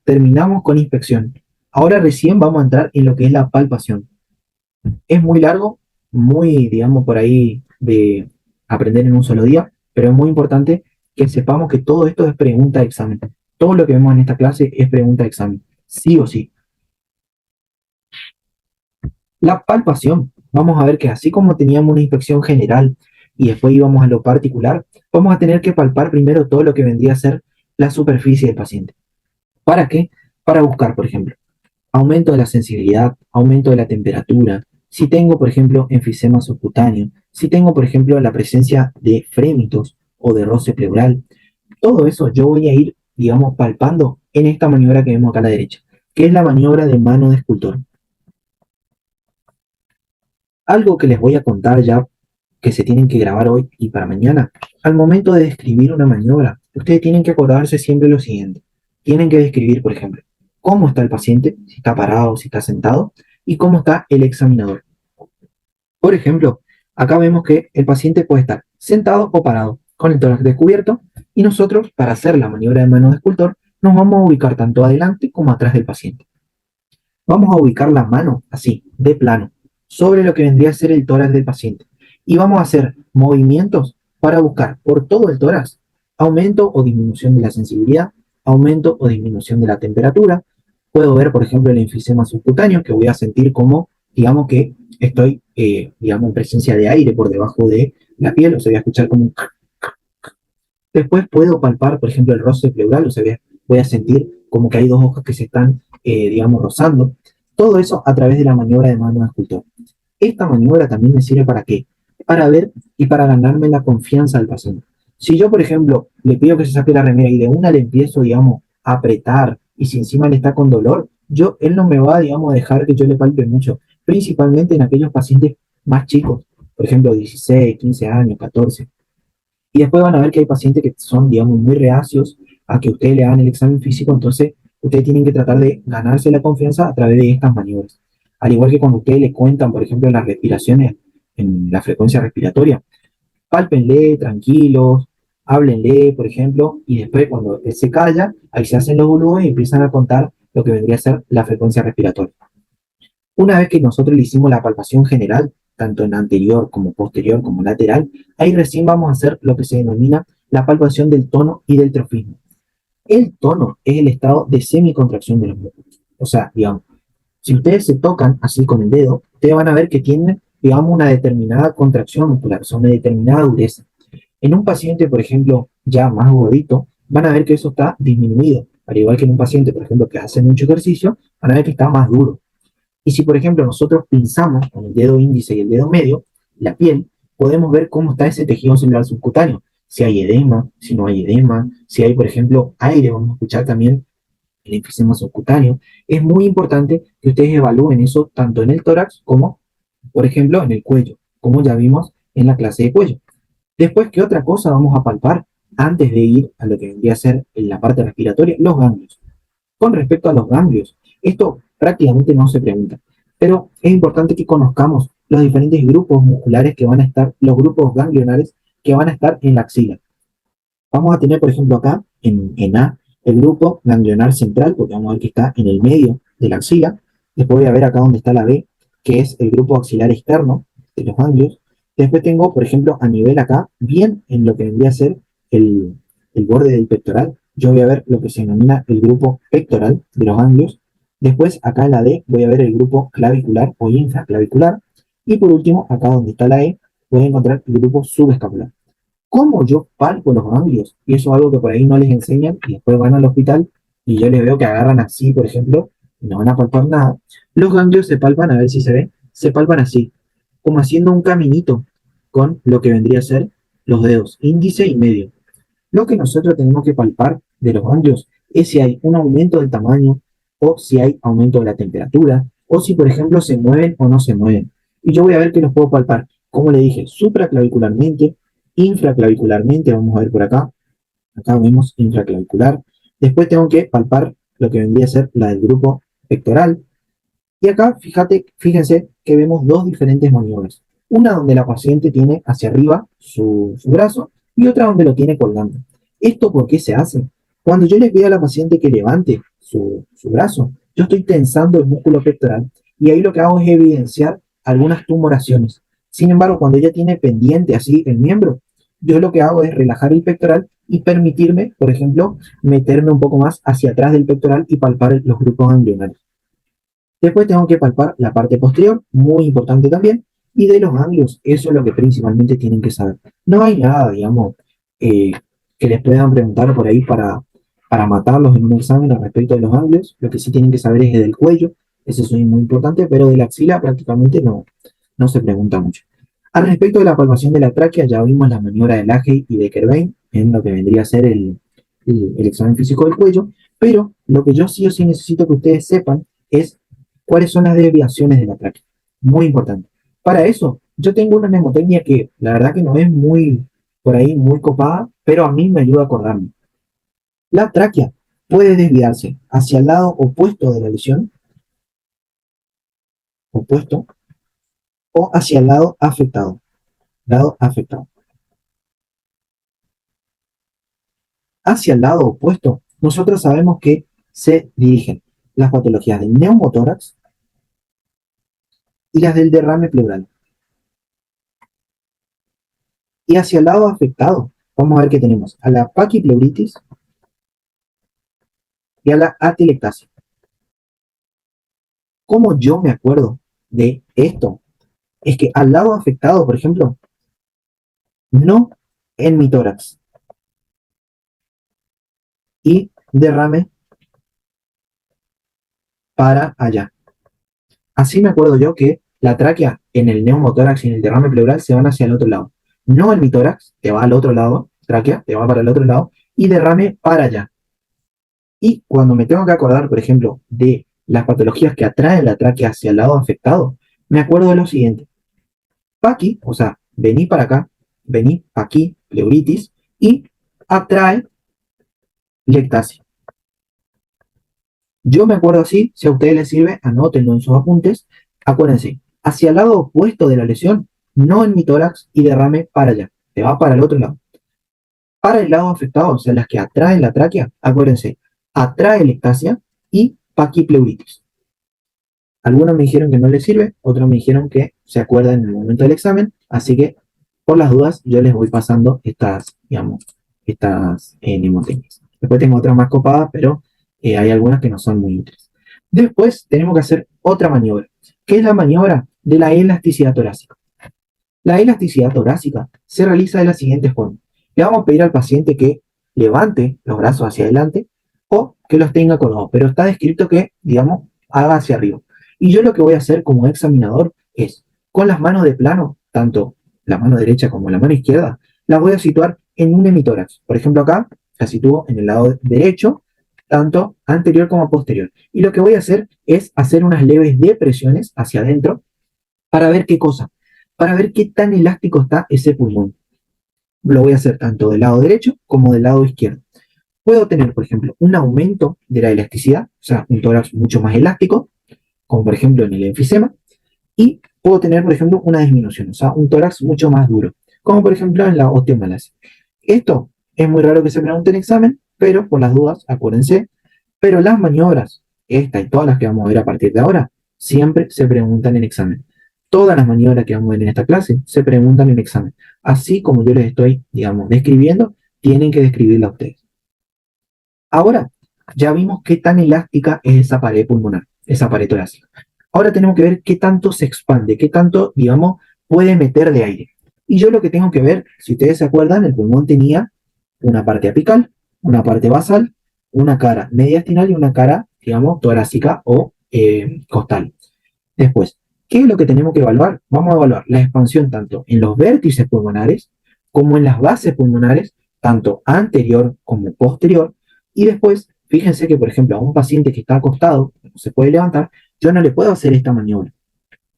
terminamos con inspección. Ahora recién vamos a entrar en lo que es la palpación. Es muy largo, muy, digamos, por ahí de aprender en un solo día, pero es muy importante que sepamos que todo esto es pregunta de examen. Todo lo que vemos en esta clase es pregunta de examen, sí o sí. La palpación, vamos a ver que así como teníamos una inspección general y después íbamos a lo particular, vamos a tener que palpar primero todo lo que vendría a ser la superficie del paciente. ¿Para qué? Para buscar, por ejemplo, aumento de la sensibilidad, aumento de la temperatura, si tengo, por ejemplo, enfisema subcutáneo, si tengo, por ejemplo, la presencia de frémitos o de roce pleural, todo eso yo voy a ir, digamos, palpando en esta maniobra que vemos acá a la derecha, que es la maniobra de mano de escultor. Algo que les voy a contar ya, que se tienen que grabar hoy y para mañana, al momento de describir una maniobra, ustedes tienen que acordarse siempre lo siguiente. Tienen que describir, por ejemplo, cómo está el paciente, si está parado, si está sentado, y cómo está el examinador. Por ejemplo, acá vemos que el paciente puede estar sentado o parado, con el tórax descubierto, y nosotros, para hacer la maniobra de mano de escultor, nos vamos a ubicar tanto adelante como atrás del paciente. Vamos a ubicar la mano así, de plano, sobre lo que vendría a ser el tórax del paciente. Y vamos a hacer movimientos para buscar por todo el tórax aumento o disminución de la sensibilidad, aumento o disminución de la temperatura. Puedo ver, por ejemplo, el enfisema subcutáneo, que voy a sentir como, digamos que estoy, digamos, en presencia de aire por debajo de la piel, o sea, voy a escuchar como un... Después puedo palpar, por ejemplo, el roce pleural, o sea, voy a sentir como que hay dos hojas que se están, digamos, rozando. Todo eso a través de la maniobra de mano de escultor. Esta maniobra también me sirve para qué? Para ver y para ganarme la confianza del paciente. Si yo, por ejemplo, le pido que se saque la remera y de una le empiezo, digamos, a apretar y si encima le está con dolor, él no me va, digamos, a dejar que yo le palpe mucho, principalmente en aquellos pacientes más chicos, por ejemplo, 16, 15 años, 14. Y después van a ver que hay pacientes que son, digamos, muy reacios a que ustedes le hagan el examen físico, entonces ustedes tienen que tratar de ganarse la confianza a través de estas maniobras. Al igual que cuando ustedes le cuentan, por ejemplo, las respiraciones en la frecuencia respiratoria, pálpenle, tranquilos, háblenle, por ejemplo, y después cuando él se calla, ahí se hacen los boludos y empiezan a contar lo que vendría a ser la frecuencia respiratoria. Una vez que nosotros le hicimos la palpación general, tanto en anterior como posterior como lateral, ahí recién vamos a hacer lo que se denomina la palpación del tono y del trofismo. El tono es el estado de semicontracción de los músculos. O sea, digamos, si ustedes se tocan así con el dedo, ustedes van a ver que tienen digamos, una determinada contracción muscular, o sea, una determinada dureza. En un paciente, por ejemplo, ya más gordito, van a ver que eso está disminuido. Al igual que en un paciente, por ejemplo, que hace mucho ejercicio, van a ver que está más duro. Y si, por ejemplo, nosotros pinzamos con el dedo índice y el dedo medio, la piel, podemos ver cómo está ese tejido celular subcutáneo. Si hay edema, si no hay edema, si hay, por ejemplo, aire, vamos a escuchar también el enfisema subcutáneo. Es muy importante que ustedes evalúen eso tanto en el tórax como, por ejemplo, en el cuello, como ya vimos en la clase de cuello. Después, ¿qué otra cosa vamos a palpar antes de ir a lo que vendría a ser en la parte respiratoria? Los ganglios. Con respecto a los ganglios, esto prácticamente no se pregunta, pero es importante que conozcamos los diferentes grupos musculares que van a estar, los grupos ganglionares que van a estar en la axila. Vamos a tener, por ejemplo, acá en A, el grupo ganglionar central, porque vamos a ver que está en el medio de la axila. Después voy a ver acá donde está la B, que es el grupo axilar externo de los ganglios. Después tengo, por ejemplo, a nivel acá, bien en lo que vendría a ser el, el borde del pectoral. Yo voy a ver lo que se denomina el grupo pectoral de los ganglios. Después, acá en la D, voy a ver el grupo clavicular o infraclavicular. Y por último, acá donde está la E, voy a encontrar el grupo subescapular. ¿Cómo yo palpo los ganglios? Y eso es algo que por ahí no les enseñan y después van al hospital y yo les veo que agarran así, por ejemplo, y no van a palpar nada. Los ganglios se palpan, a ver si se ve, se palpan así, como haciendo un caminito con lo que vendría a ser los dedos índice y medio. Lo que nosotros tenemos que palpar de los ganglios es si hay un aumento del tamaño o si hay aumento de la temperatura o si, por ejemplo, se mueven o no se mueven. Y yo voy a ver que los puedo palpar, como le dije, supraclavicularmente, infraclavicularmente, vamos a ver por acá, acá vemos infraclavicular. Después tengo que palpar lo que vendría a ser la del grupo pectoral. Y acá, fíjense que vemos dos diferentes maniobras. Una donde la paciente tiene hacia arriba su brazo y otra donde lo tiene colgando. ¿Esto por qué se hace? Cuando yo le pido a la paciente que levante su brazo, yo estoy tensando el músculo pectoral y ahí lo que hago es evidenciar algunas tumoraciones. Sin embargo, cuando ella tiene pendiente así el miembro, yo lo que hago es relajar el pectoral y permitirme, por ejemplo, meterme un poco más hacia atrás del pectoral y palpar los grupos ganglionares. Después tengo que palpar la parte posterior, muy importante también, y de los ganglios, eso es lo que principalmente tienen que saber. No hay nada, digamos, eh, que les puedan preguntar por ahí para matarlos en un examen al respecto de los ganglios. Lo que sí tienen que saber es del cuello, eso es muy importante, pero de la axila prácticamente no se pregunta mucho. Al respecto de la palpación de la tráquea, ya vimos la maniobra de Laje y de Kerbein en lo que vendría a ser el examen físico del cuello, pero lo que yo sí o sí necesito que ustedes sepan es cuáles son las desviaciones de la tráquea. Muy importante. Para eso, yo tengo una mnemotecnia que la verdad que no es muy, por ahí, muy copada, pero a mí me ayuda a acordarme. La tráquea puede desviarse hacia el lado opuesto de la lesión, opuesto, o hacia el lado afectado, lado afectado. Hacia el lado opuesto, nosotros sabemos que se dirigen las patologías del neumotórax y las del derrame pleural. Y hacia el lado afectado, vamos a ver que tenemos a la paquipleuritis y a la atelectasia. ¿Cómo yo me acuerdo de esto? Es que al lado afectado, por ejemplo, no en mi tórax y derrame para allá. Así me acuerdo yo que la tráquea en el neumotórax y en el derrame pleural se van hacia el otro lado. No en mi tórax, te va al otro lado, tráquea, te va para el otro lado, y derrame para allá. Y cuando me tengo que acordar, por ejemplo, de las patologías que atraen la tráquea hacia el lado afectado, me acuerdo de lo siguiente. Paqui, o sea, vení para acá, vení aquí, pleuritis, y atrae lectasia. Yo me acuerdo así, si a ustedes les sirve, anótenlo en sus apuntes. Acuérdense, hacia el lado opuesto de la lesión, no en mi tórax y derrame para allá, te va para el otro lado. Para el lado afectado, o sea, las que atraen la tráquea, acuérdense, atrae lectasia y paquipleuritis. Algunos me dijeron que no les sirve, otros me dijeron que se acuerdan en el momento del examen, así que por las dudas yo les voy pasando estas, digamos, estas mnemotecnias. Después tengo otras más copadas, pero hay algunas que no son muy útiles. Después tenemos que hacer otra maniobra. ¿Qué es la maniobra? de la elasticidad torácica. La elasticidad torácica se realiza de la siguiente forma. Le vamos a pedir al paciente que levante los brazos hacia adelante o que los tenga colgados, pero está descrito que, digamos, haga hacia arriba. Y yo lo que voy a hacer como examinador es, con las manos de plano, tanto la mano derecha como la mano izquierda, las voy a situar en un hemitórax. Por ejemplo, acá la sitúo en el lado derecho, tanto anterior como posterior. Y lo que voy a hacer es hacer unas leves depresiones hacia adentro para ver qué cosa, para ver qué tan elástico está ese pulmón. Lo voy a hacer tanto del lado derecho como del lado izquierdo. Puedo tener, por ejemplo, un aumento de la elasticidad, o sea, un tórax mucho más elástico, como por ejemplo en el enfisema, y puedo tener, por ejemplo, una disminución, o sea, un tórax mucho más duro, como por ejemplo en la osteomalacia. Esto es muy raro que se pregunte en examen, pero por las dudas, acuérdense, pero las maniobras, esta y todas las que vamos a ver a partir de ahora, siempre se preguntan en examen. Todas las maniobras que vamos a ver en esta clase se preguntan en examen. Así como yo les estoy, digamos, describiendo, tienen que describirla ustedes. Ahora, ya vimos qué tan elástica es esa pared pulmonar, esa pared torácica. Ahora tenemos que ver qué tanto se expande, qué tanto, digamos, puede meter de aire. Y yo lo que tengo que ver, si ustedes se acuerdan, el pulmón tenía una parte apical, una parte basal, una cara mediastinal y una cara, digamos, torácica o costal. Después, ¿qué es lo que tenemos que evaluar? Vamos a evaluar la expansión tanto en los vértices pulmonares como en las bases pulmonares, tanto anterior como posterior. Y después, fíjense que, por ejemplo, a un paciente que está acostado, no se puede levantar, yo no le puedo hacer esta maniobra.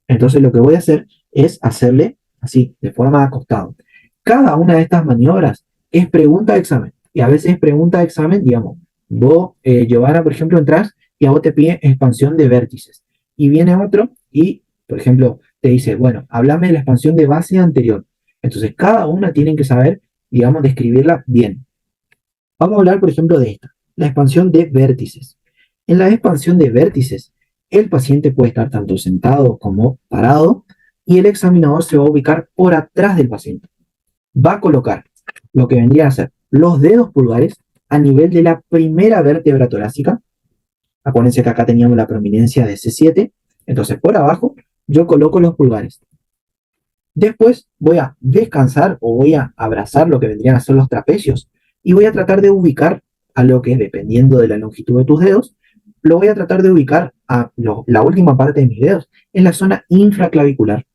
Entonces lo que voy a hacer es hacerle así, de forma acostado. Cada una de estas maniobras es pregunta de examen. Y a veces es pregunta de examen, digamos, vos, Giovanna, por ejemplo, entras y a vos te pide expansión de vértices. Y viene otro y, por ejemplo, te dice, bueno, háblame de la expansión de base anterior. Entonces, cada una tienen que saber, digamos, describirla bien. Vamos a hablar, por ejemplo, de esta, la expansión de vértices. En la expansión de vértices, el paciente puede estar tanto sentado como parado y el examinador se va a ubicar por atrás del paciente. Va a colocar lo que vendría a ser los dedos pulgares a nivel de la primera vértebra torácica. Acuérdense que acá teníamos la prominencia de C7, entonces por abajo yo coloco los pulgares. Después voy a descansar o voy a abrazar lo que vendrían a ser los trapecios y voy a tratar de ubicar a lo que, dependiendo de la longitud de tus dedos, lo voy a tratar de ubicar a la última parte de mis dedos, en la zona infraclavicular.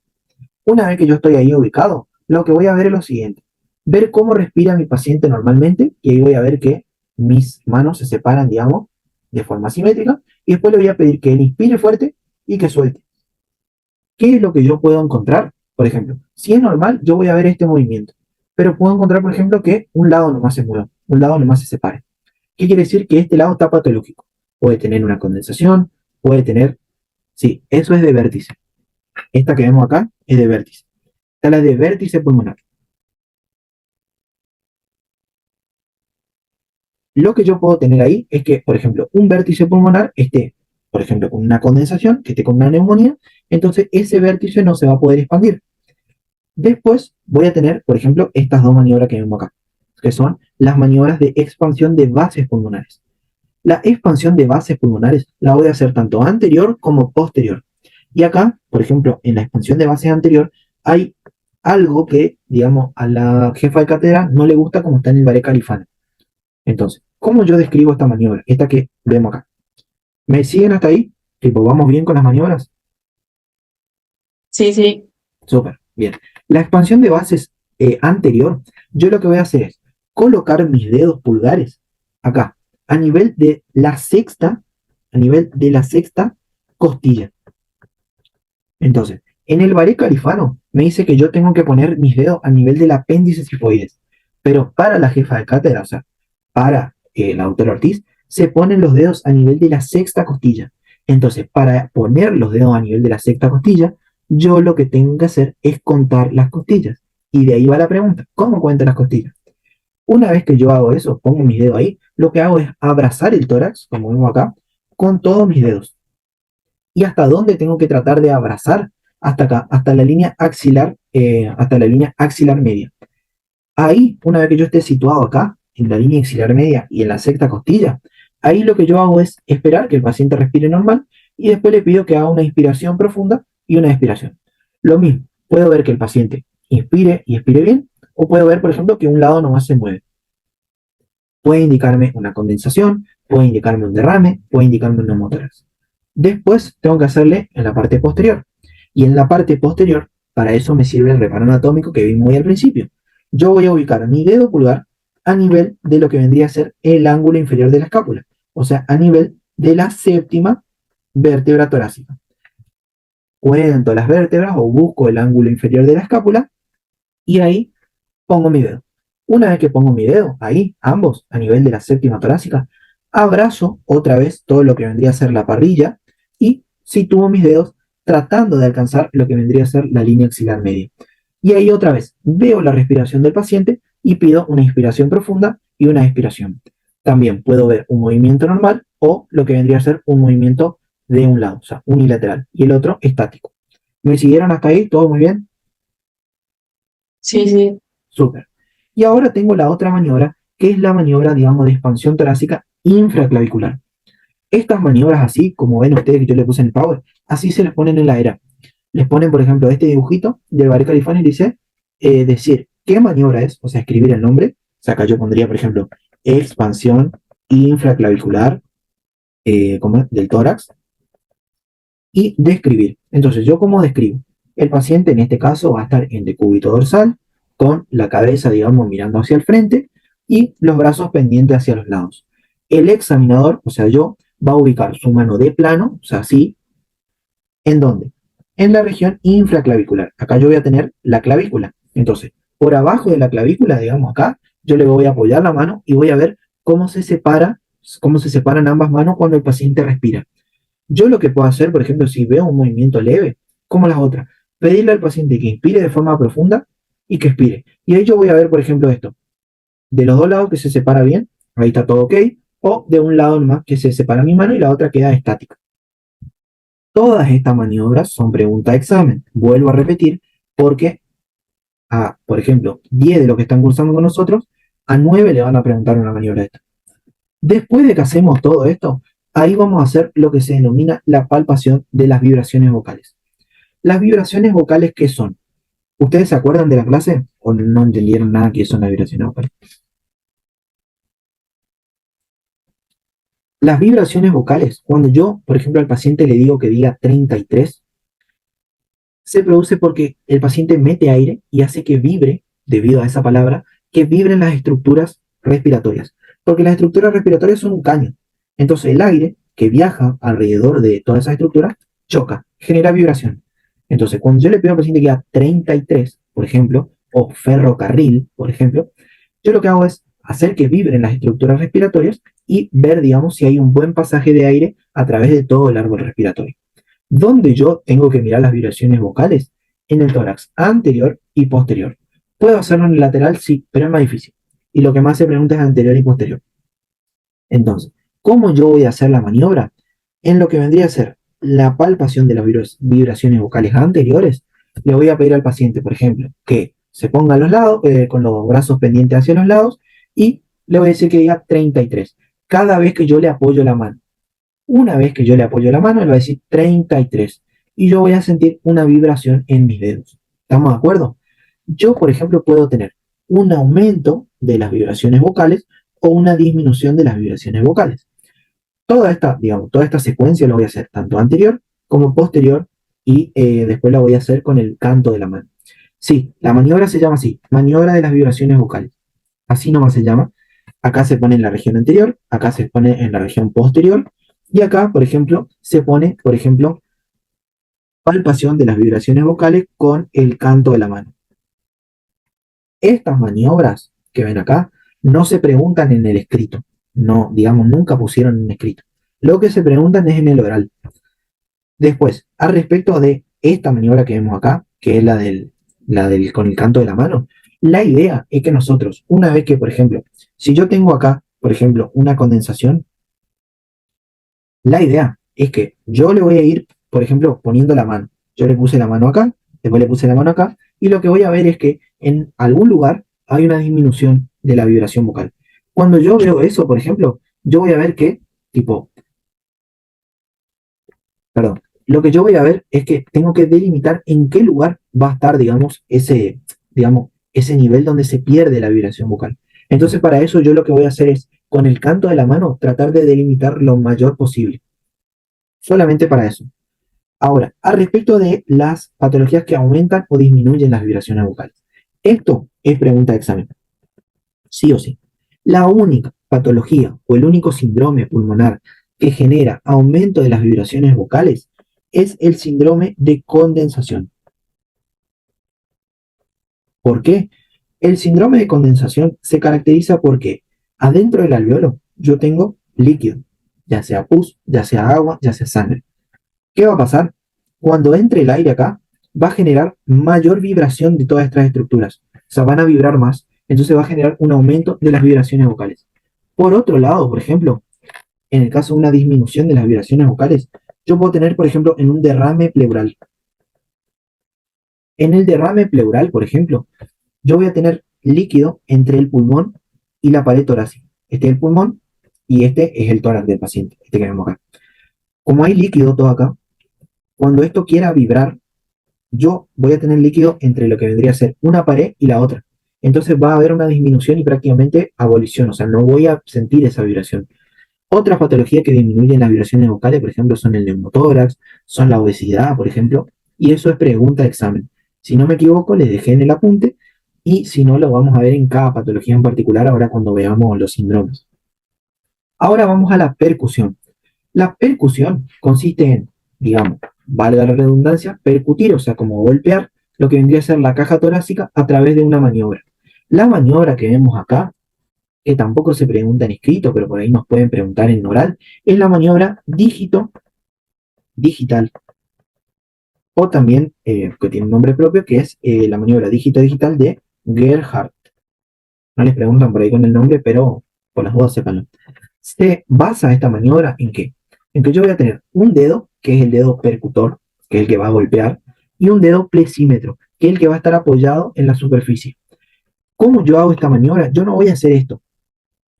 Una vez que yo estoy ahí ubicado, lo que voy a ver es lo siguiente. Ver cómo respira mi paciente normalmente, y ahí voy a ver que mis manos se separan, digamos, de forma simétrica, y después le voy a pedir que él inspire fuerte y que suelte. ¿Qué es lo que yo puedo encontrar? Por ejemplo, si es normal, yo voy a ver este movimiento, pero puedo encontrar, por ejemplo, que un lado nomás se mueva, un lado nomás se separe. ¿Qué quiere decir? Que este lado está patológico. Puede tener una condensación, puede tener... Sí, eso es de vértice. Esta que vemos acá es de vértice. Esta es la de vértice pulmonar. Lo que yo puedo tener ahí es que, por ejemplo, un vértice pulmonar esté, por ejemplo, con una condensación, que esté con una neumonía, entonces ese vértice no se va a poder expandir. Después voy a tener, por ejemplo, estas dos maniobras que vemos acá, que son las maniobras de expansión de bases pulmonares. La expansión de bases pulmonares la voy a hacer tanto anterior como posterior. Y acá, por ejemplo, en la expansión de bases anterior, hay algo que, digamos, a la jefa de cátedra no le gusta como está en el Baré Califano. Entonces, ¿cómo yo describo esta maniobra? Esta que vemos acá. ¿Me siguen hasta ahí? Tipo, ¿vamos bien con las maniobras? Sí, sí. Súper, bien. La expansión de bases anterior, yo lo que voy a hacer es colocar mis dedos pulgares acá, a nivel de la sexta, a nivel de la sexta costilla. Entonces, en el Baré Califano me dice que yo tengo que poner mis dedos a nivel del apéndice cifoides, pero para la jefa de cátedra, o sea, para la doctora Ortiz, se ponen los dedos a nivel de la sexta costilla. Entonces, para poner los dedos a nivel de la sexta costilla, yo lo que tengo que hacer es contar las costillas. Y de ahí va la pregunta, ¿cómo cuento las costillas? Una vez que yo hago eso, pongo mis dedos ahí, lo que hago es abrazar el tórax, como vemos acá, con todos mis dedos. ¿Y hasta dónde tengo que tratar de abrazar? Hasta acá, hasta la línea axilar media. Ahí, una vez que yo esté situado acá, en la línea axilar media y en la sexta costilla, ahí lo que yo hago es esperar que el paciente respire normal y después le pido que haga una inspiración profunda y una expiración. Lo mismo, puedo ver que el paciente inspire y expire bien, o puedo ver, por ejemplo, que un lado nomás se mueve. Puede indicarme una condensación, puede indicarme un derrame, puede indicarme un neumotórax. Después tengo que hacerle en la parte posterior. Y en la parte posterior, para eso me sirve el reparo anatómico que vi muy al principio. Yo voy a ubicar mi dedo pulgar a nivel de lo que vendría a ser el ángulo inferior de la escápula, o sea, a nivel de la séptima vértebra torácica. Cuento las vértebras o busco el ángulo inferior de la escápula y ahí pongo mi dedo. Una vez que pongo mi dedo, ahí, ambos, a nivel de la séptima torácica, abrazo otra vez todo lo que vendría a ser la parrilla y sitúo mis dedos tratando de alcanzar lo que vendría a ser la línea axilar media. Y ahí otra vez veo la respiración del paciente y pido una inspiración profunda y una expiración. También puedo ver un movimiento normal o lo que vendría a ser un movimiento de un lado, o sea, unilateral, y el otro estático. ¿Me siguieron hasta ahí? ¿Todo muy bien? Sí, sí. Súper. Y ahora tengo la otra maniobra, que es la maniobra, digamos, de expansión torácica infraclavicular. Estas maniobras así, como ven ustedes que yo le puse en el Power, así se les ponen en la ERA. Les ponen, por ejemplo, este dibujito del Barré Califano y dice decir qué maniobra es, o sea, escribir el nombre. O sea, acá yo pondría, por ejemplo, expansión infraclavicular del tórax y describir. Entonces, ¿yo cómo describo? El paciente en este caso va a estar en decúbito dorsal, con la cabeza, digamos, mirando hacia el frente y los brazos pendientes hacia los lados. El examinador, o sea, yo, va a ubicar su mano de plano, o sea, así, ¿en dónde? En la región infraclavicular. Acá yo voy a tener la clavícula. Entonces, por abajo de la clavícula, digamos acá, yo le voy a apoyar la mano y voy a ver cómo se separan ambas manos cuando el paciente respira. Yo lo que puedo hacer, por ejemplo, si veo un movimiento leve, como las otras, pedirle al paciente que inspire de forma profunda y que expire. Y ahí yo voy a ver, por ejemplo, esto. De los dos lados que se separa bien, ahí está todo ok, o de un lado nomás que se separa mi mano y la otra queda estática. Todas estas maniobras son pregunta de examen. Vuelvo a repetir, porque por ejemplo, 10 de los que están cursando con nosotros, a 9 le van a preguntar una maniobra de esta. Después de que hacemos todo esto, ahí vamos a hacer lo que se denomina la palpación de las vibraciones vocales. Las vibraciones vocales, ¿qué son? ¿Ustedes se acuerdan de la clase o no entendieron nada que son las vibraciones vocales? Las vibraciones vocales, cuando yo, por ejemplo, al paciente le digo que diga 33, se produce porque el paciente mete aire y hace que vibre, debido a esa palabra, que vibren las estructuras respiratorias. Porque las estructuras respiratorias son un caño. Entonces el aire que viaja alrededor de todas esas estructuras choca, genera vibración. Entonces cuando yo le pido al paciente que diga 33, por ejemplo, o ferrocarril, por ejemplo, yo lo que hago es hacer que vibren las estructuras respiratorias y ver, digamos, si hay un buen pasaje de aire a través de todo el árbol respiratorio. ¿Dónde yo tengo que mirar las vibraciones vocales? En el tórax anterior y posterior. ¿Puedo hacerlo en el lateral? Sí, pero es más difícil. Y lo que más se pregunta es anterior y posterior. Entonces, ¿cómo yo voy a hacer la maniobra? En lo que vendría a ser la palpación de las vibraciones vocales anteriores, le voy a pedir al paciente, por ejemplo, que se ponga a los lados, con los brazos pendientes hacia los lados, y le voy a decir que diga 33. Cada vez que yo le apoyo la mano. Una vez que yo le apoyo la mano, él va a decir 33. Y yo voy a sentir una vibración en mis dedos. ¿Estamos de acuerdo? Yo, por ejemplo, puedo tener un aumento de las vibraciones vocales o una disminución de las vibraciones vocales. Toda esta secuencia la voy a hacer tanto anterior como posterior y después la voy a hacer con el canto de la mano. Sí, la maniobra se llama así, maniobra de las vibraciones vocales. Así nomás se llama. Acá se pone en la región anterior, acá se pone en la región posterior y acá, por ejemplo, se pone, por ejemplo, palpación de las vibraciones vocales con el canto de la mano. Estas maniobras que ven acá no se preguntan en el escrito, no, digamos, nunca pusieron en escrito. Lo que se preguntan es en el oral. Después, al respecto de esta maniobra que vemos acá, que es la del con el canto de la mano, la idea es que nosotros, una vez que, por ejemplo, si yo tengo acá, por ejemplo, una condensación, la idea es que yo le voy a ir, por ejemplo, poniendo la mano. Yo le puse la mano acá, después le puse la mano acá, y lo que voy a ver es que en algún lugar hay una disminución de la vibración vocal. Cuando yo veo eso, por ejemplo, yo voy a ver que, tipo, perdón, Lo que yo voy a ver es que tengo que delimitar en qué lugar va a estar, digamos, ese nivel donde se pierde la vibración vocal. Entonces, para eso yo lo que voy a hacer es, con el canto de la mano, tratar de delimitar lo mayor posible. Solamente para eso. Ahora, al respecto de las patologías que aumentan o disminuyen las vibraciones vocales. Esto es pregunta de examen, sí o sí. La única patología o el único síndrome pulmonar que genera aumento de las vibraciones vocales es el síndrome de condensación. ¿Por qué? El síndrome de condensación se caracteriza porque adentro del alveolo yo tengo líquido, ya sea pus, ya sea agua, ya sea sangre. ¿Qué va a pasar? Cuando entre el aire acá, va a generar mayor vibración de todas estas estructuras. O sea, van a vibrar más. Entonces va a generar un aumento de las vibraciones vocales. Por otro lado, por ejemplo, en el caso de una disminución de las vibraciones vocales, yo puedo tener, por ejemplo, en un derrame pleural. En el derrame pleural, por ejemplo, yo voy a tener líquido entre el pulmón y la pared torácica. Este es el pulmón y este es el tórax del paciente, este que vemos acá. Como hay líquido todo acá, cuando esto quiera vibrar, yo voy a tener líquido entre lo que vendría a ser una pared y la otra. Entonces va a haber una disminución y prácticamente abolición, o sea, no voy a sentir esa vibración. Otras patologías que disminuyen las vibraciones vocales, por ejemplo, son el neumotórax, son la obesidad, por ejemplo, y eso es pregunta de examen. Si no me equivoco, les dejé en el apunte, y si no, lo vamos a ver en cada patología en particular ahora cuando veamos los síndromes. Ahora vamos a la percusión. La percusión consiste en, digamos, valga la redundancia, percutir, o sea, como golpear lo que vendría a ser la caja torácica a través de una maniobra. La maniobra que vemos acá, que tampoco se pregunta en escrito, pero por ahí nos pueden preguntar en oral, es la maniobra dígito digital, o también, que tiene un nombre propio, que es la maniobra dígito digital de Gerhardt. No les preguntan por ahí con el nombre, pero por las dudas sépanlo. Se basa esta maniobra en qué? En que yo voy a tener un dedo, que es el dedo percutor, que es el que va a golpear, y un dedo plexímetro, que es el que va a estar apoyado en la superficie. ¿Cómo yo hago esta maniobra? Yo no voy a hacer esto,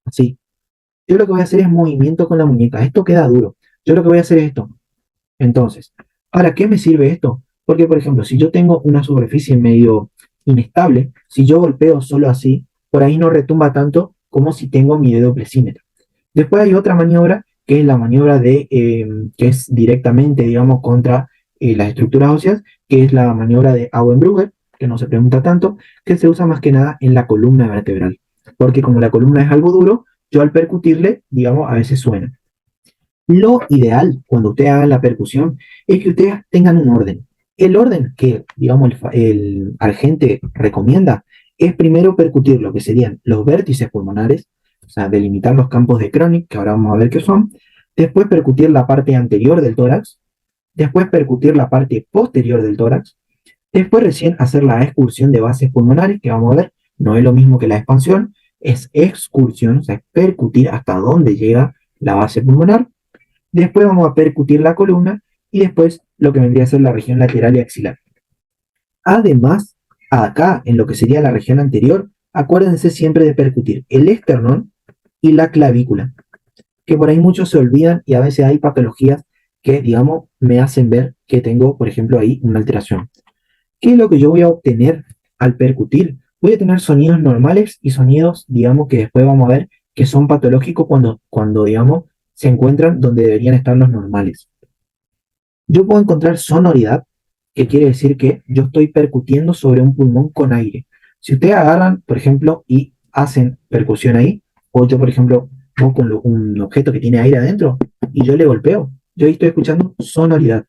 así. Yo lo que voy a hacer es movimiento con la muñeca. Esto queda duro. Yo lo que voy a hacer es esto. Entonces, ¿para qué me sirve esto? Porque, por ejemplo, si yo tengo una superficie medio inestable, si yo golpeo solo así, por ahí no retumba tanto como si tengo mi dedo plexímetro. Después hay otra maniobra, que es la maniobra que es directamente, digamos, contra las estructuras óseas, que es la maniobra de Auenbrugger, que no se pregunta tanto, que se usa más que nada en la columna vertebral. Porque como la columna es algo duro, yo al percutirle, digamos, a veces suena. Lo ideal cuando ustedes hagan la percusión es que ustedes tengan un orden. El orden que, digamos, el agente recomienda es primero percutir lo que serían los vértices pulmonares, o sea, delimitar los campos de Chronic, que ahora vamos a ver qué son, después percutir la parte anterior del tórax, después percutir la parte posterior del tórax, después recién hacer la excursión de bases pulmonares, que vamos a ver, no es lo mismo que la expansión, es excursión, o sea, es percutir hasta dónde llega la base pulmonar. Después vamos a percutir la columna y después lo que vendría a ser la región lateral y axilar. Además, acá en lo que sería la región anterior, acuérdense siempre de percutir el esternón y la clavícula, que por ahí muchos se olvidan y a veces hay patologías que, digamos, me hacen ver que tengo, por ejemplo, ahí una alteración. ¿Qué es lo que yo voy a obtener al percutir? Voy a tener sonidos normales y sonidos, digamos, que después vamos a ver que son patológicos cuando digamos, se encuentran donde deberían estar los normales. Yo puedo encontrar sonoridad, que quiere decir que yo estoy percutiendo sobre un pulmón con aire. Si ustedes agarran, por ejemplo, y hacen percusión ahí, o yo, por ejemplo, pongo con un objeto que tiene aire adentro y yo le golpeo, yo ahí estoy escuchando sonoridad.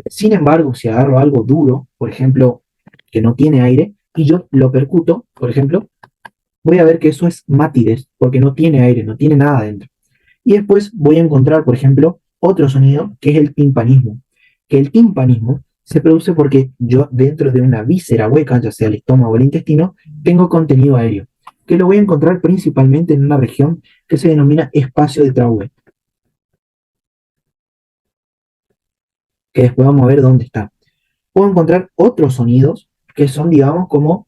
Sin embargo, si agarro algo duro, por ejemplo, que no tiene aire, y yo lo percuto, por ejemplo, voy a ver que eso es matidez, porque no tiene aire, no tiene nada adentro. Y después voy a encontrar, por ejemplo, otro sonido que es el timpanismo. Que el timpanismo se produce porque yo dentro de una víscera hueca, ya sea el estómago o el intestino, tengo contenido aéreo, que lo voy a encontrar principalmente en una región que se denomina espacio de Traube, que después vamos a ver dónde está. Puedo encontrar otros sonidos que son, digamos, como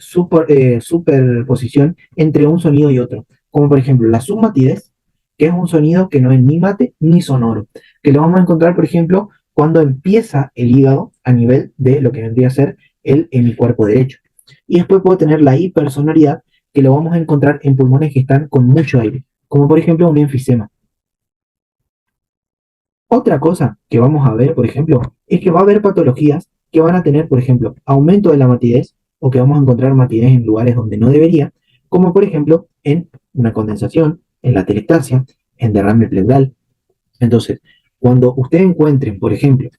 superposición entre un sonido y otro, como por ejemplo la submatidez, que es un sonido que no es ni mate ni sonoro, que lo vamos a encontrar, por ejemplo, cuando empieza el hígado a nivel de lo que vendría a ser el hemicuerpo derecho. Y después puedo tener la hipersonoridad, que lo vamos a encontrar en pulmones que están con mucho aire, como por ejemplo un enfisema. Otra cosa que vamos a ver, por ejemplo, es que va a haber patologías que van a tener, por ejemplo, aumento de la matidez, o que vamos a encontrar matidez en lugares donde no debería, como por ejemplo en una condensación, en la telectasia, en derrame pleural. Entonces, cuando ustedes encuentren, por ejemplo,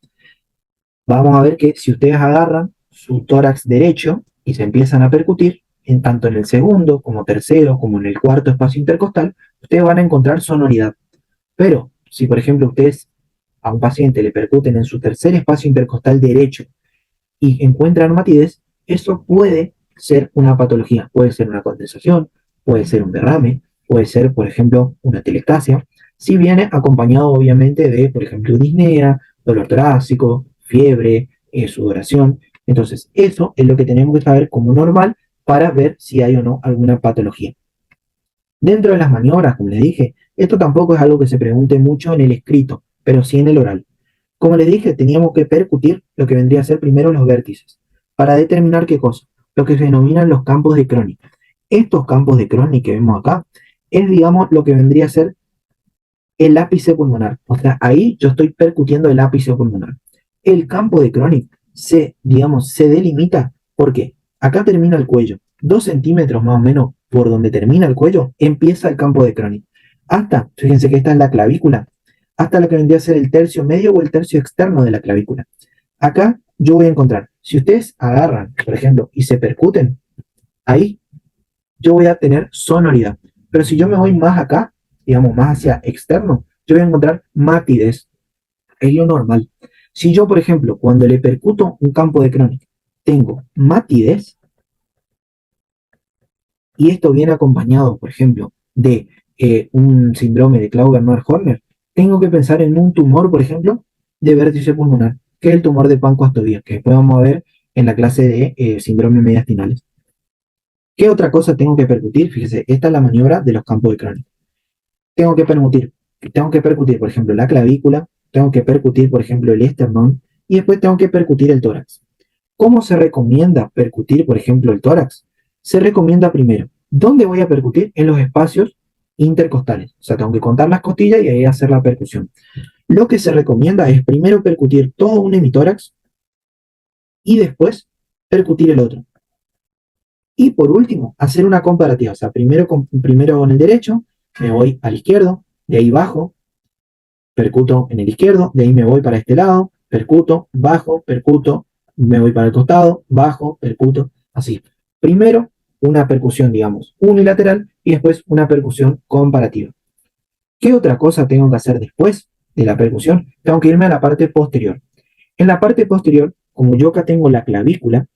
vamos a ver que si ustedes agarran su tórax derecho y se empiezan a percutir, en tanto en el segundo, como tercero, como en el cuarto espacio intercostal, ustedes van a encontrar sonoridad. Pero si, por ejemplo, ustedes a un paciente le percuten en su tercer espacio intercostal derecho y encuentran matidez, eso puede ser una patología, puede ser una condensación, puede ser un derrame, puede ser, por ejemplo, una telectasia, si viene acompañado obviamente de, por ejemplo, disnea, dolor torácico, fiebre, sudoración. Entonces, eso es lo que tenemos que saber como normal para ver si hay o no alguna patología. Dentro de las maniobras, como les dije, esto tampoco es algo que se pregunte mucho en el escrito, pero sí en el oral. Como les dije, teníamos que percutir lo que vendría a ser primero los vértices, para determinar qué cosa, lo que se denominan los campos de Crohn. Estos campos de Crohn que vemos acá, es digamos lo que vendría a ser el ápice pulmonar. O sea, ahí yo estoy percutiendo el ápice pulmonar. El campo de Crohn digamos, se delimita porque acá termina el cuello, 2 centímetros más o menos por donde termina el cuello, empieza el campo de Crohn. Hasta, fíjense que esta es la clavícula, hasta lo que vendría a ser el tercio medio o el tercio externo de la clavícula. Acá yo voy a encontrar, si ustedes agarran, por ejemplo, y se percuten, ahí yo voy a tener sonoridad. Pero si yo me voy más acá, digamos, más hacia externo, yo voy a encontrar matidez. Es lo normal. Si yo, por ejemplo, cuando le percuto un campo de Crohn, tengo matidez, y esto viene acompañado, por ejemplo, de un síndrome de Klauber-Horner, tengo que pensar en un tumor, por ejemplo, de vértice pulmonar, que es el tumor de Pancoastodía, que después vamos a ver en la clase de síndrome mediastinales. ¿Qué otra cosa tengo que percutir? Fíjese, esta es la maniobra de los campos de Crohn. Tengo que percutir, por ejemplo, la clavícula, tengo que percutir, por ejemplo, el esternón, y después tengo que percutir el tórax. ¿Cómo se recomienda percutir, por ejemplo, el tórax? Se recomienda primero, ¿dónde voy a percutir? En los espacios intercostales. O sea, tengo que contar las costillas y ahí hacer la percusión. Lo que se recomienda es primero percutir todo un hemitórax y después percutir el otro. Y por último, hacer una comparativa. O sea, primero con el derecho, me voy al izquierdo, de ahí bajo, percuto en el izquierdo, de ahí me voy para este lado, percuto, bajo, percuto, me voy para el costado, bajo, percuto, así. Primero una percusión, digamos, unilateral y después una percusión comparativa. ¿Qué otra cosa tengo que hacer después de la percusión? Tengo que irme a la parte posterior. En la parte posterior, como yo acá tengo la clavícula,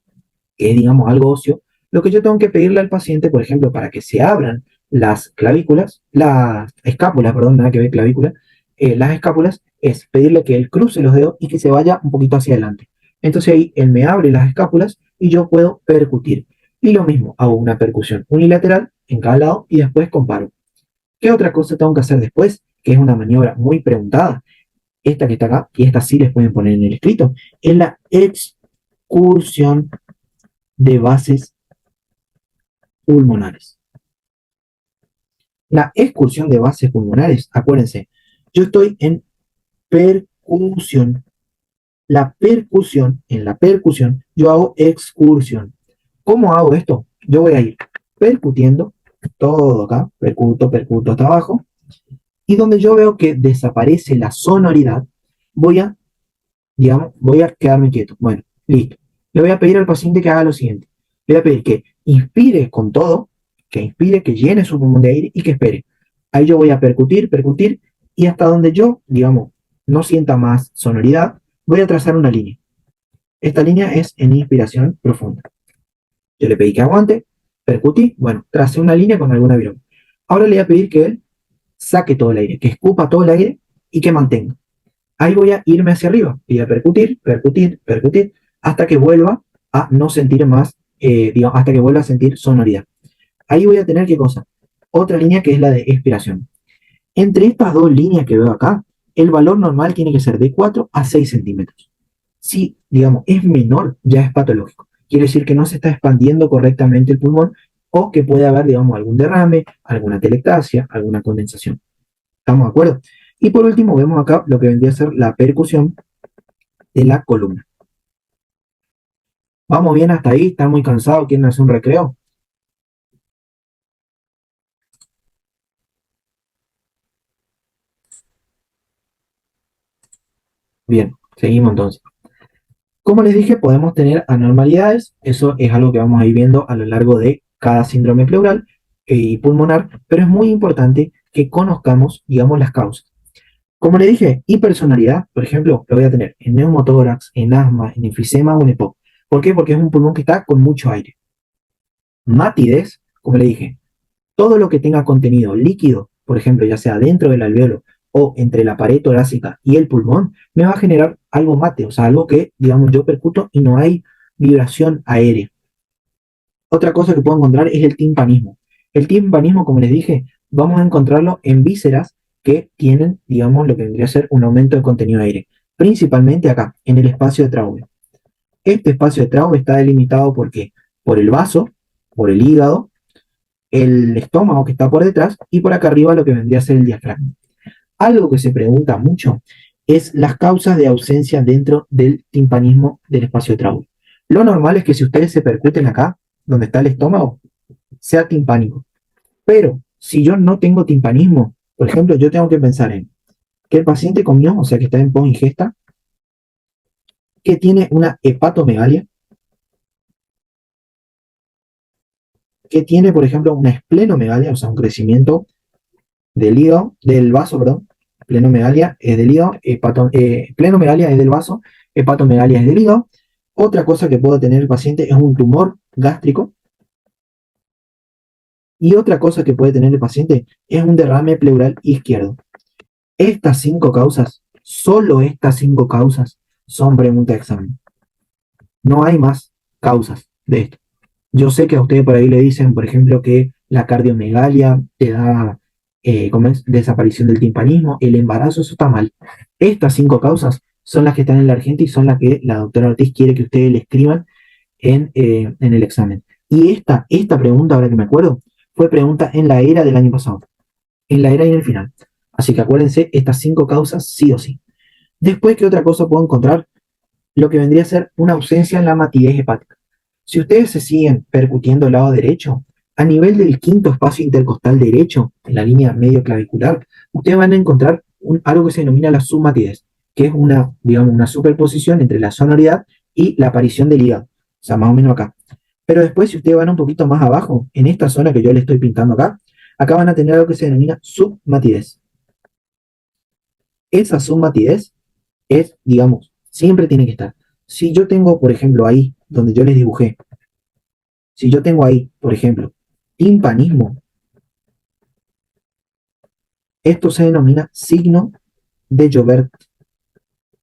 que es, digamos, algo óseo, lo que yo tengo que pedirle al paciente, por ejemplo, para que se abran las clavículas, las escápulas, perdón, nada que ver clavícula, las escápulas, es pedirle que él cruce los dedos y que se vaya un poquito hacia adelante. Entonces ahí él me abre las escápulas y yo puedo percutir. Y lo mismo, hago una percusión unilateral en cada lado y después comparo. ¿Qué otra cosa tengo que hacer después? Que es una maniobra muy preguntada. Esta que está acá, y esta sí les pueden poner en el escrito, es la excursión de vasos pulmonares. La excursión de vasos pulmonares, acuérdense, yo estoy en percusión. En la percusión, yo hago excursión. ¿Cómo hago esto? Yo voy a ir percutiendo todo acá, percuto hasta abajo, y donde yo veo que desaparece la sonoridad, voy a quedarme quieto. Bueno, listo. Le voy a pedir al paciente que haga lo siguiente. Le voy a pedir que inspire con todo, que inspire, que llene su pulmón de aire y que espere. Ahí yo voy a percutir, y hasta donde yo, digamos, no sienta más sonoridad, voy a trazar una línea. Esta línea es en inspiración profunda. Yo le pedí que aguante, percutí, bueno, tracé una línea con alguna viroma. Ahora le voy a pedir que él saque todo el aire, que escupa todo el aire y que mantenga. Ahí voy a irme hacia arriba y a percutir, hasta que vuelva a no sentir más, hasta que vuelva a sentir sonoridad. Ahí voy a tener, ¿qué cosa? Otra línea que es la de expiración. Entre estas dos líneas que veo acá, el valor normal tiene que ser de 4 a 6 centímetros. Si, digamos, es menor, ya es patológico. Quiere decir que no se está expandiendo correctamente el pulmón o que puede haber, digamos, algún derrame, alguna telectasia, alguna condensación. ¿Estamos de acuerdo? Y por último, vemos acá lo que vendría a ser la percusión de la columna. ¿Vamos bien hasta ahí? ¿Están muy cansados? ¿Quieren hacer un recreo? Bien, seguimos entonces. Como les dije, podemos tener anormalidades. Eso es algo que vamos a ir viendo a lo largo de cada síndrome pleural y pulmonar, pero es muy importante que conozcamos, digamos, las causas. Como le dije, hipersonalidad, por ejemplo, lo voy a tener en neumotórax, en asma, en enfisema o en EPOC. ¿Por qué? Porque es un pulmón que está con mucho aire. Matidez, como le dije, todo lo que tenga contenido líquido, por ejemplo, ya sea dentro del alveolo o entre la pared torácica y el pulmón, me va a generar algo mate, o sea, algo que, digamos, yo percuto y no hay vibración aérea. Otra cosa que puedo encontrar es el timpanismo. El timpanismo, como les dije, vamos a encontrarlo en vísceras que tienen, digamos, lo que vendría a ser un aumento de contenido de aire, principalmente acá, en el espacio de Traube. Este espacio de Traube está delimitado por qué? Por el vaso, por el hígado, el estómago que está por detrás y por acá arriba lo que vendría a ser el diafragma. Algo que se pregunta mucho es las causas de ausencia dentro del timpanismo del espacio de Traube. Lo normal es que si ustedes se percuten acá, donde está el estómago, sea timpánico. Pero si yo no tengo timpanismo, por ejemplo, yo tengo que pensar en que el paciente comió, o sea, que está en post-ingesta, que tiene una hepatomegalia, que tiene, por ejemplo, una esplenomegalia, o sea, un crecimiento del hígado, del vaso, perdón. Esplenomegalia es del hígado, esplenomegalia es del vaso, hepatomegalia es del hígado. Otra cosa que puede tener el paciente es un tumor gástrico. Y otra cosa que puede tener el paciente es un derrame pleural izquierdo. Estas 5 causas, solo estas 5 causas, son pregunta de examen. No hay más causas de esto. Yo sé que a ustedes por ahí le dicen, por ejemplo, que la cardiomegalia te da desaparición del timpanismo, el embarazo, eso está mal. Estas 5 causas son las que están en la Argentina y son las que la doctora Ortiz quiere que ustedes le escriban en el examen. Y esta pregunta, ahora que me acuerdo, fue pregunta en la era del año pasado, en la era y en el final. Así que acuérdense, estas 5 causas sí o sí. Después, ¿qué otra cosa puedo encontrar? Lo que vendría a ser una ausencia en la matidez hepática. Si ustedes se siguen percutiendo el lado derecho, a nivel del quinto espacio intercostal derecho, en la línea medio clavicular, ustedes van a encontrar algo que se denomina la submatidez, que es una, digamos, una superposición entre la sonoridad y la aparición del hígado. O sea, más o menos acá. Pero después, si ustedes van un poquito más abajo, en esta zona que yo le estoy pintando acá, acá van a tener algo que se denomina submatidez. Esa submatidez es, digamos, siempre tiene que estar. Si yo tengo, por ejemplo, ahí, donde yo les dibujé, si yo tengo ahí, por ejemplo, timpanismo, esto se denomina signo de Joubert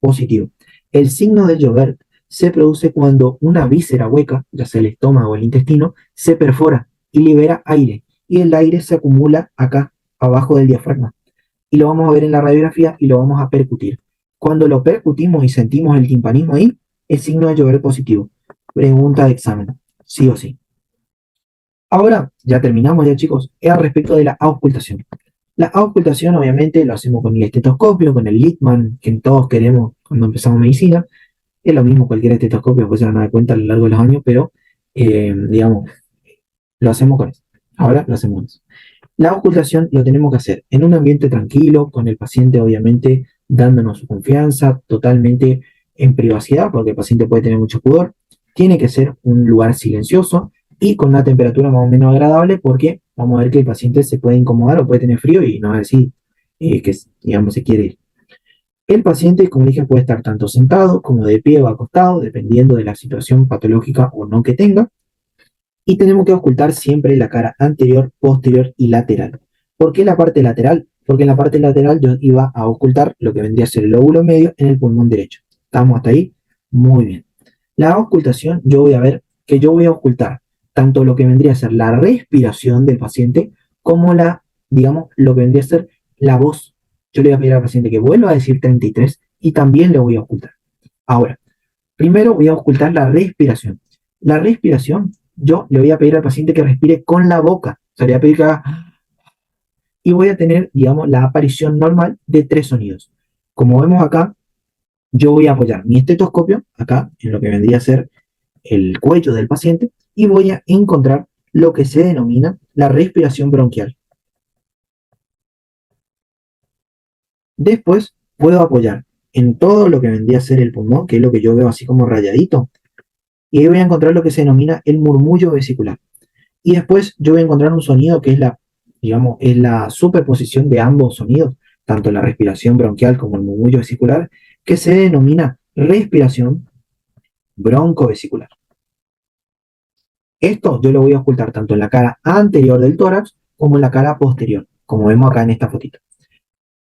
positivo. El signo de Joubert se produce cuando una víscera hueca, ya sea el estómago o el intestino, se perfora y libera aire. Y el aire se acumula acá, abajo del diafragma. Y lo vamos a ver en la radiografía y lo vamos a percutir. Cuando lo percutimos y sentimos el timpanismo ahí, es signo de Joubert positivo. Pregunta de examen, sí o sí. Ahora, ya terminamos ya chicos, es al respecto de la auscultación. La auscultación obviamente lo hacemos con el estetoscopio, con el Littmann, que todos queremos cuando empezamos medicina. Es lo mismo cualquier estetoscopio, pues se van a dar cuenta a lo largo de los años, pero digamos, lo hacemos con eso. Ahora lo hacemos con eso. La auscultación lo tenemos que hacer en un ambiente tranquilo, con el paciente obviamente dándonos su confianza, totalmente en privacidad, porque el paciente puede tener mucho pudor. Tiene que ser un lugar silencioso y con una temperatura más o menos agradable, porque vamos a ver que el paciente se puede incomodar o puede tener frío y no va a decir que, digamos, se quiere ir. El paciente, como dije, puede estar tanto sentado como de pie o acostado, dependiendo de la situación patológica o no que tenga. Y tenemos que ocultar siempre la cara anterior, posterior y lateral. ¿Por qué la parte lateral? Porque en la parte lateral yo iba a ocultar lo que vendría a ser el lóbulo medio en el pulmón derecho. ¿Estamos hasta ahí? Muy bien. La ocultación, yo voy a ver que yo voy a ocultar tanto lo que vendría a ser la respiración del paciente como la, digamos, lo que vendría a ser la voz. yo le voy a pedir al paciente que vuelva a decir 33 y también le voy a ocultar. Ahora, primero voy a ocultar la respiración. La respiración, yo le voy a pedir al paciente que respire con la boca. O sea, le voy a pedir que haga... Y voy a tener, digamos, la aparición normal de 3 sonidos. Como vemos acá, yo voy a apoyar mi estetoscopio acá, en lo que vendría a ser el cuello del paciente, y voy a encontrar lo que se denomina la respiración bronquial. Después puedo apoyar en todo lo que vendría a ser el pulmón, que es lo que yo veo así como rayadito, y ahí voy a encontrar lo que se denomina el murmullo vesicular. Y después yo voy a encontrar un sonido que es la, digamos, es la superposición de ambos sonidos, tanto la respiración bronquial como el murmullo vesicular, que se denomina respiración broncovesicular. Esto yo lo voy a ocultar tanto en la cara anterior del tórax como en la cara posterior, como vemos acá en esta fotito.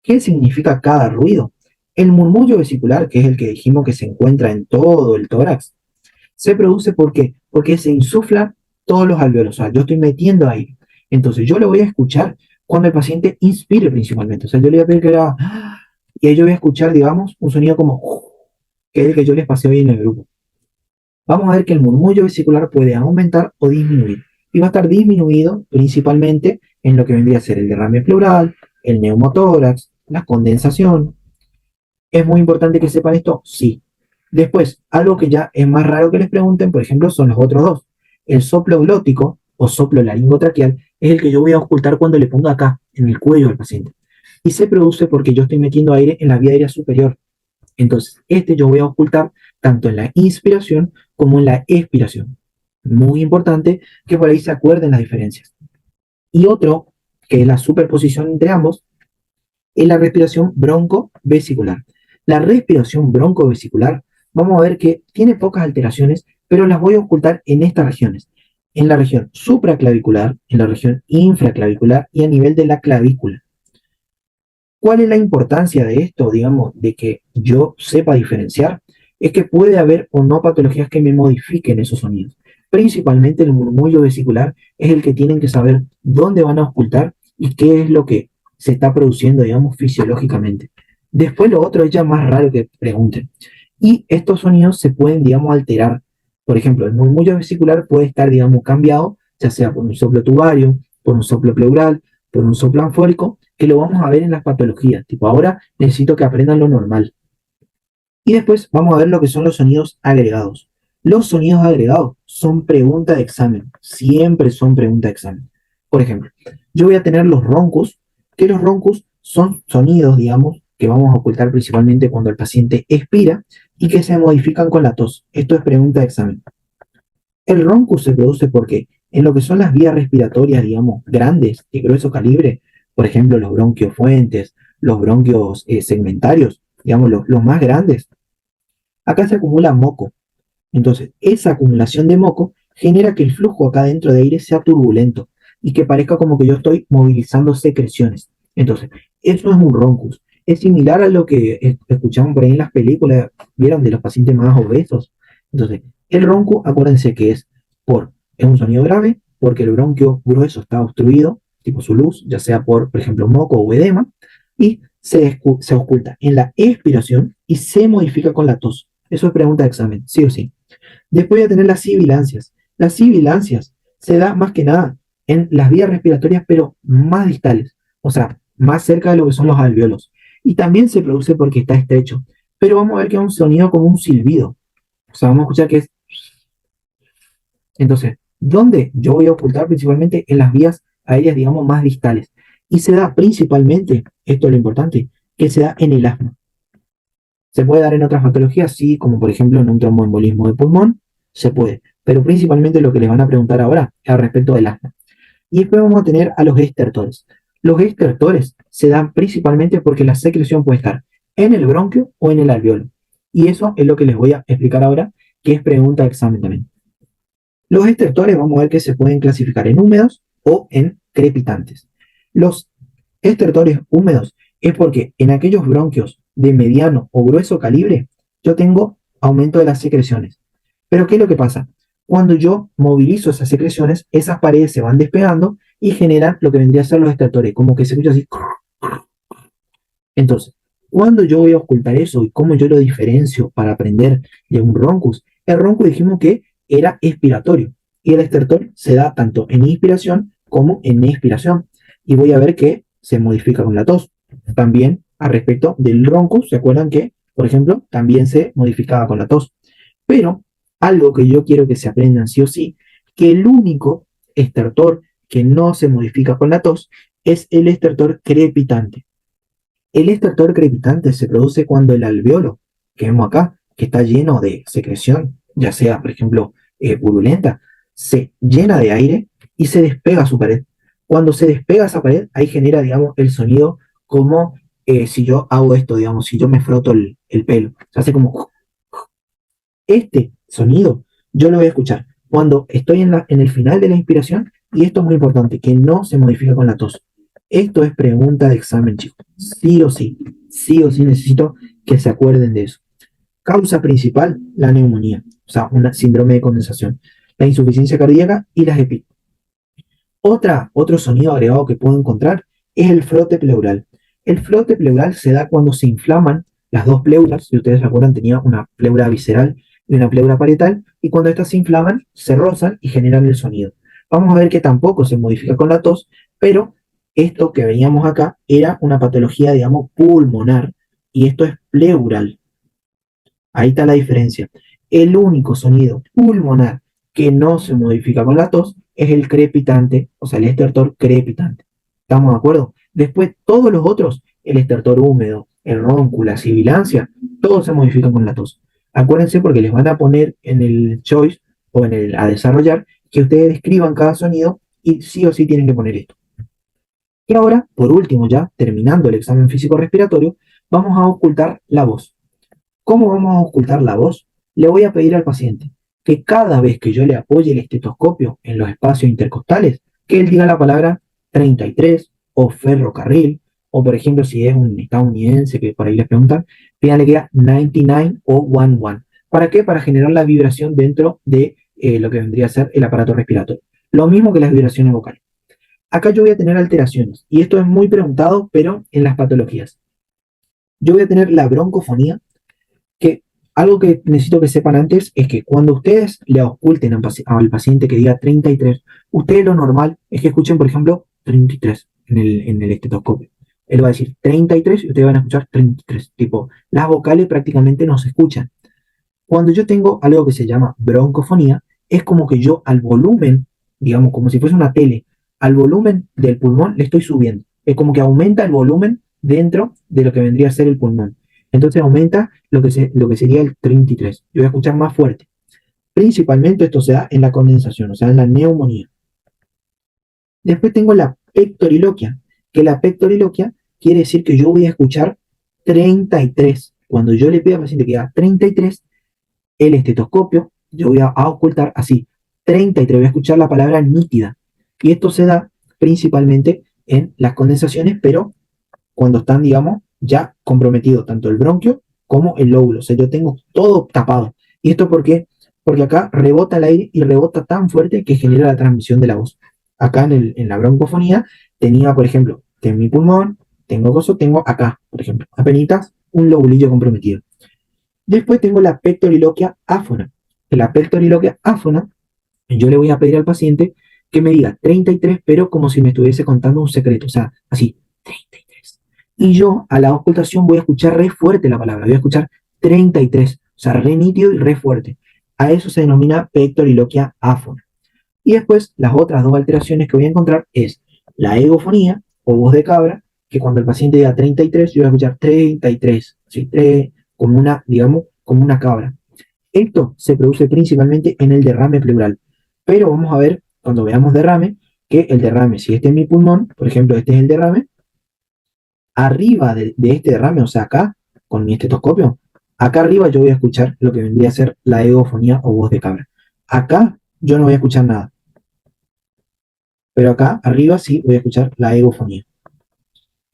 ¿Qué significa cada ruido? El murmullo vesicular, que es el que dijimos que se encuentra en todo el tórax, se produce porque se insuflan todos los alvéolos. O sea, yo estoy metiendo aire. Entonces yo lo voy a escuchar cuando el paciente inspire principalmente. O sea, yo le voy a pedir que haga... Y ahí yo voy a escuchar, digamos, un sonido como... que es el que yo les pasé hoy en el grupo. Vamos a ver que el murmullo vesicular puede aumentar o disminuir. Y va a estar disminuido principalmente en lo que vendría a ser el derrame pleural, el neumotórax, la condensación. ¿Es muy importante que sepan esto? Sí. Después, algo que ya es más raro que les pregunten, por ejemplo, son los otros dos. El soplo glótico o soplo laringotraqueal es el que yo voy a ocultar cuando le ponga acá, en el cuello del paciente. Y se produce porque yo estoy metiendo aire en la vía aérea superior. Entonces, este yo voy a ocultar tanto en la inspiración como en la expiración. Muy importante que por ahí se acuerden las diferencias. Y otro, que es la superposición entre ambos, es la respiración broncovesicular. La respiración broncovesicular, vamos a ver que tiene pocas alteraciones, pero las voy a ocultar en estas regiones. En la región supraclavicular, en la región infraclavicular y a nivel de la clavícula. ¿Cuál es la importancia de esto, digamos, de que yo sepa diferenciar? Es que puede haber o no patologías que me modifiquen esos sonidos. Principalmente el murmullo vesicular es el que tienen que saber dónde van a ocultar y qué es lo que se está produciendo, digamos, fisiológicamente. Después lo otro es ya más raro que pregunten. Y estos sonidos se pueden, digamos, alterar. Por ejemplo, el murmullo vesicular puede estar, digamos, cambiado, ya sea por un soplo tubario, por un soplo pleural, por un soplo anfórico, que lo vamos a ver en las patologías. Tipo, ahora necesito que aprendan lo normal. Y después vamos a ver lo que son los sonidos agregados. Los sonidos agregados son pregunta de examen. Siempre son pregunta de examen. Por ejemplo, yo voy a tener los roncos, que los roncos son sonidos, digamos, que vamos a ocultar principalmente cuando el paciente expira y que se modifican con la tos. Esto es pregunta de examen. El ronco se produce porque en lo que son las vías respiratorias, digamos, grandes, de grueso calibre, por ejemplo, los bronquios fuentes, los bronquios segmentarios, digamos, los más grandes, acá se acumula moco. Entonces, esa acumulación de moco genera que el flujo acá dentro de aire sea turbulento y que parezca como que yo estoy movilizando secreciones. Entonces, eso es un roncus. Es similar a lo que escuchamos por ahí en las películas, vieron, de los pacientes más obesos. Entonces, el ronco, acuérdense que es un sonido grave porque el bronquio grueso está obstruido, tipo su luz, ya sea por ejemplo, moco o edema, y se oculta en la expiración y se modifica con la tos. Eso es pregunta de examen, sí o sí. Después voy a tener las sibilancias. Las sibilancias se da más que nada en las vías respiratorias, pero más distales, o sea, más cerca de lo que son los alvéolos. Y también se produce porque está estrecho. Pero vamos a ver que es un sonido como un silbido. O sea, vamos a escuchar que es... Entonces, ¿dónde yo voy a ocultar? Principalmente en las vías aéreas, digamos, más distales. Y se da principalmente, esto es lo importante, que se da en el asma. Se puede dar en otras patologías, sí, como por ejemplo en un tromboembolismo de pulmón, se puede. Pero principalmente lo que les van a preguntar ahora es al respecto del asma. Y después vamos a tener a los estertores. Los estertores se dan principalmente porque la secreción puede estar en el bronquio o en el alveolo. Y eso es lo que les voy a explicar ahora, que es pregunta de examen también. Los estertores vamos a ver que se pueden clasificar en húmedos o en crepitantes. Los estertores húmedos es porque en aquellos bronquios de mediano o grueso calibre yo tengo aumento de las secreciones. Pero ¿qué es lo que pasa? Cuando yo movilizo esas secreciones, esas paredes se van despegando y generan lo que vendría a ser los estertores, como que se escucha así. Entonces, cuando yo voy a ocultar eso y cómo yo lo diferencio para aprender de un roncus, el roncus dijimos que era expiratorio y el estertor se da tanto en inspiración como en expiración. Y voy a ver que se modifica con la tos. También a respecto del roncus, ¿se acuerdan que, por ejemplo, también se modificaba con la tos? Pero algo que yo quiero que se aprendan sí o sí, que el único estertor que no se modifica con la tos es el estertor crepitante. El estertor crepitante se produce cuando el alveolo, que vemos acá, que está lleno de secreción, ya sea, por ejemplo, purulenta, se llena de aire y se despega su pared. Cuando se despega esa pared, ahí genera, digamos, el sonido como si yo hago esto, digamos, si yo me froto el pelo. Se hace como este sonido, yo lo voy a escuchar cuando estoy en el final de la inspiración, y esto es muy importante, que no se modifica con la tos. Esto es pregunta de examen, chicos. Sí o sí necesito que se acuerden de eso. Causa principal, la neumonía, o sea, un síndrome de condensación, la insuficiencia cardíaca y las EPI. Otro sonido agregado que puedo encontrar es el frote pleural. El frote pleural se da cuando se inflaman las dos pleuras. Si ustedes recuerdan, tenía una pleura visceral y una pleura parietal, y cuando estas se inflaman, se rozan y generan el sonido. Vamos a ver que tampoco se modifica con la tos, pero esto que veíamos acá era una patología, digamos, pulmonar, y esto es pleural. Ahí está la diferencia. El único sonido pulmonar que no se modifica con la tos es el crepitante, o sea, el estertor crepitante. ¿Estamos de acuerdo? Después, todos los otros, el estertor húmedo, el ronco, la sibilancia, todos se modifican con la tos. Acuérdense porque les van a poner en el choice o en el a desarrollar que ustedes describan cada sonido y sí o sí tienen que poner esto. Y ahora, por último, ya terminando el examen físico respiratorio, vamos a ocultar la voz. ¿Cómo vamos a ocultar la voz? Le voy a pedir al paciente que cada vez que yo le apoye el estetoscopio en los espacios intercostales, que él diga la palabra 33 o ferrocarril, o por ejemplo, si es un estadounidense que por ahí les preguntan, pídale que diga 99 o 11. ¿Para qué? Para generar la vibración dentro de lo que vendría a ser el aparato respiratorio. Lo mismo que las vibraciones vocales. Acá yo voy a tener alteraciones, y esto es muy preguntado, pero en las patologías. Yo voy a tener la broncofonía, que algo que necesito que sepan antes es que cuando ustedes le oculten al paciente que diga 33, ustedes lo normal es que escuchen, por ejemplo, 33 en el estetoscopio. Él va a decir 33 y ustedes van a escuchar 33. Tipo, las vocales prácticamente no se escuchan. Cuando yo tengo algo que se llama broncofonía, es como que yo al volumen, digamos, como si fuese una tele, al volumen del pulmón le estoy subiendo. Es como que aumenta el volumen dentro de lo que vendría a ser el pulmón. Entonces aumenta lo que sería el 33. Yo voy a escuchar más fuerte. Principalmente esto se da en la condensación, o sea, en la neumonía. Después tengo la pectoriloquia, que la pectoriloquia quiere decir que yo voy a escuchar 33. Cuando yo le pido al paciente que haga 33, el estetoscopio, yo voy a ocultar así, 33, voy a escuchar la palabra nítida. Y esto se da principalmente en las condensaciones, pero cuando están, digamos, ya comprometidos tanto el bronquio como el lóbulo. O sea, yo tengo todo tapado. ¿Y esto por qué? Porque acá rebota el aire y rebota tan fuerte que genera la transmisión de la voz. Acá en la broncofonía tenía, por ejemplo, en mi pulmón, tengo acá, por ejemplo, apenas un lobulillo comprometido. Después tengo la pectoriloquia áfona. En la pectoriloquia áfona, yo le voy a pedir al paciente que me diga 33, pero como si me estuviese contando un secreto. O sea, así, 33. Y yo a la ocultación voy a escuchar re fuerte la palabra. Voy a escuchar 33. O sea, re nítido y re fuerte. A eso se denomina pectoriloquia áfona. Y después, las otras dos alteraciones que voy a encontrar es la egofonía o voz de cabra, que cuando el paciente diga 33, yo voy a escuchar 33, ¿sí? 3, como una, digamos, como una cabra. Esto se produce principalmente en el derrame pleural. Pero vamos a ver, cuando veamos derrame, que el derrame, si este es mi pulmón, por ejemplo, este es el derrame, arriba de este derrame, o sea, acá, con mi estetoscopio, acá arriba yo voy a escuchar lo que vendría a ser la egofonía o voz de cabra. Acá yo no voy a escuchar nada, pero acá arriba sí voy a escuchar la egofonía.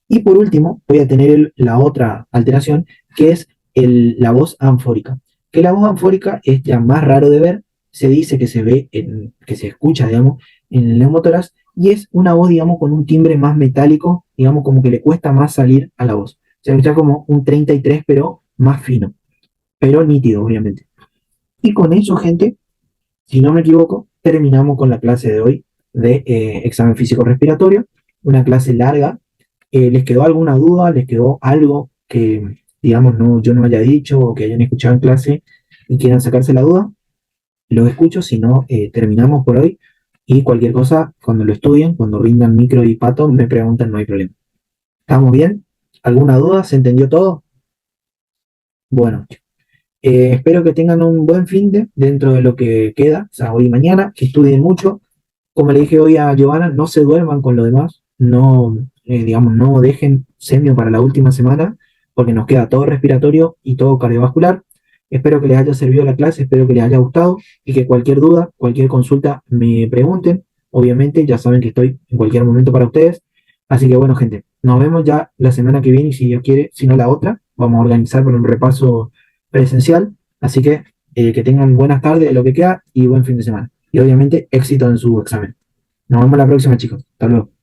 Y por último, voy a tener la otra alteración, que es la voz anfórica. Que la voz anfórica es ya más raro de ver, se dice que se ve, que se escucha, digamos, en el neumotórax, y es una voz, digamos, con un timbre más metálico, digamos, como que le cuesta más salir a la voz. Se escucha como un 33, pero más fino, pero nítido, obviamente. Y con eso, gente, si no me equivoco, terminamos con la clase de hoy de examen físico respiratorio, una clase larga. ¿Les quedó alguna duda? ¿Les quedó algo que, digamos, no, yo no haya dicho o que hayan escuchado en clase y quieran sacarse la duda? Los escucho, si no, terminamos por hoy. Y cualquier cosa, cuando lo estudien, cuando rindan micro y pato, me preguntan, no hay problema. ¿Estamos bien? ¿Alguna duda? ¿Se entendió todo? Bueno, espero que tengan un buen fin de dentro de lo que queda, o sea, hoy y mañana, que estudien mucho. Como le dije hoy a Giovanna, no se duerman con lo demás, no, digamos, no dejen semio para la última semana, porque nos queda todo respiratorio y todo cardiovascular. Espero que les haya servido la clase, espero que les haya gustado y que cualquier duda, cualquier consulta me pregunten. Obviamente, ya saben que estoy en cualquier momento para ustedes. Así que bueno, gente, nos vemos ya la semana que viene y si Dios quiere, si no la otra, vamos a organizar para un repaso presencial. Así que tengan buenas tardes, lo que queda, y buen fin de semana. Y obviamente éxito en su examen. Nos vemos la próxima, chicos. Hasta luego.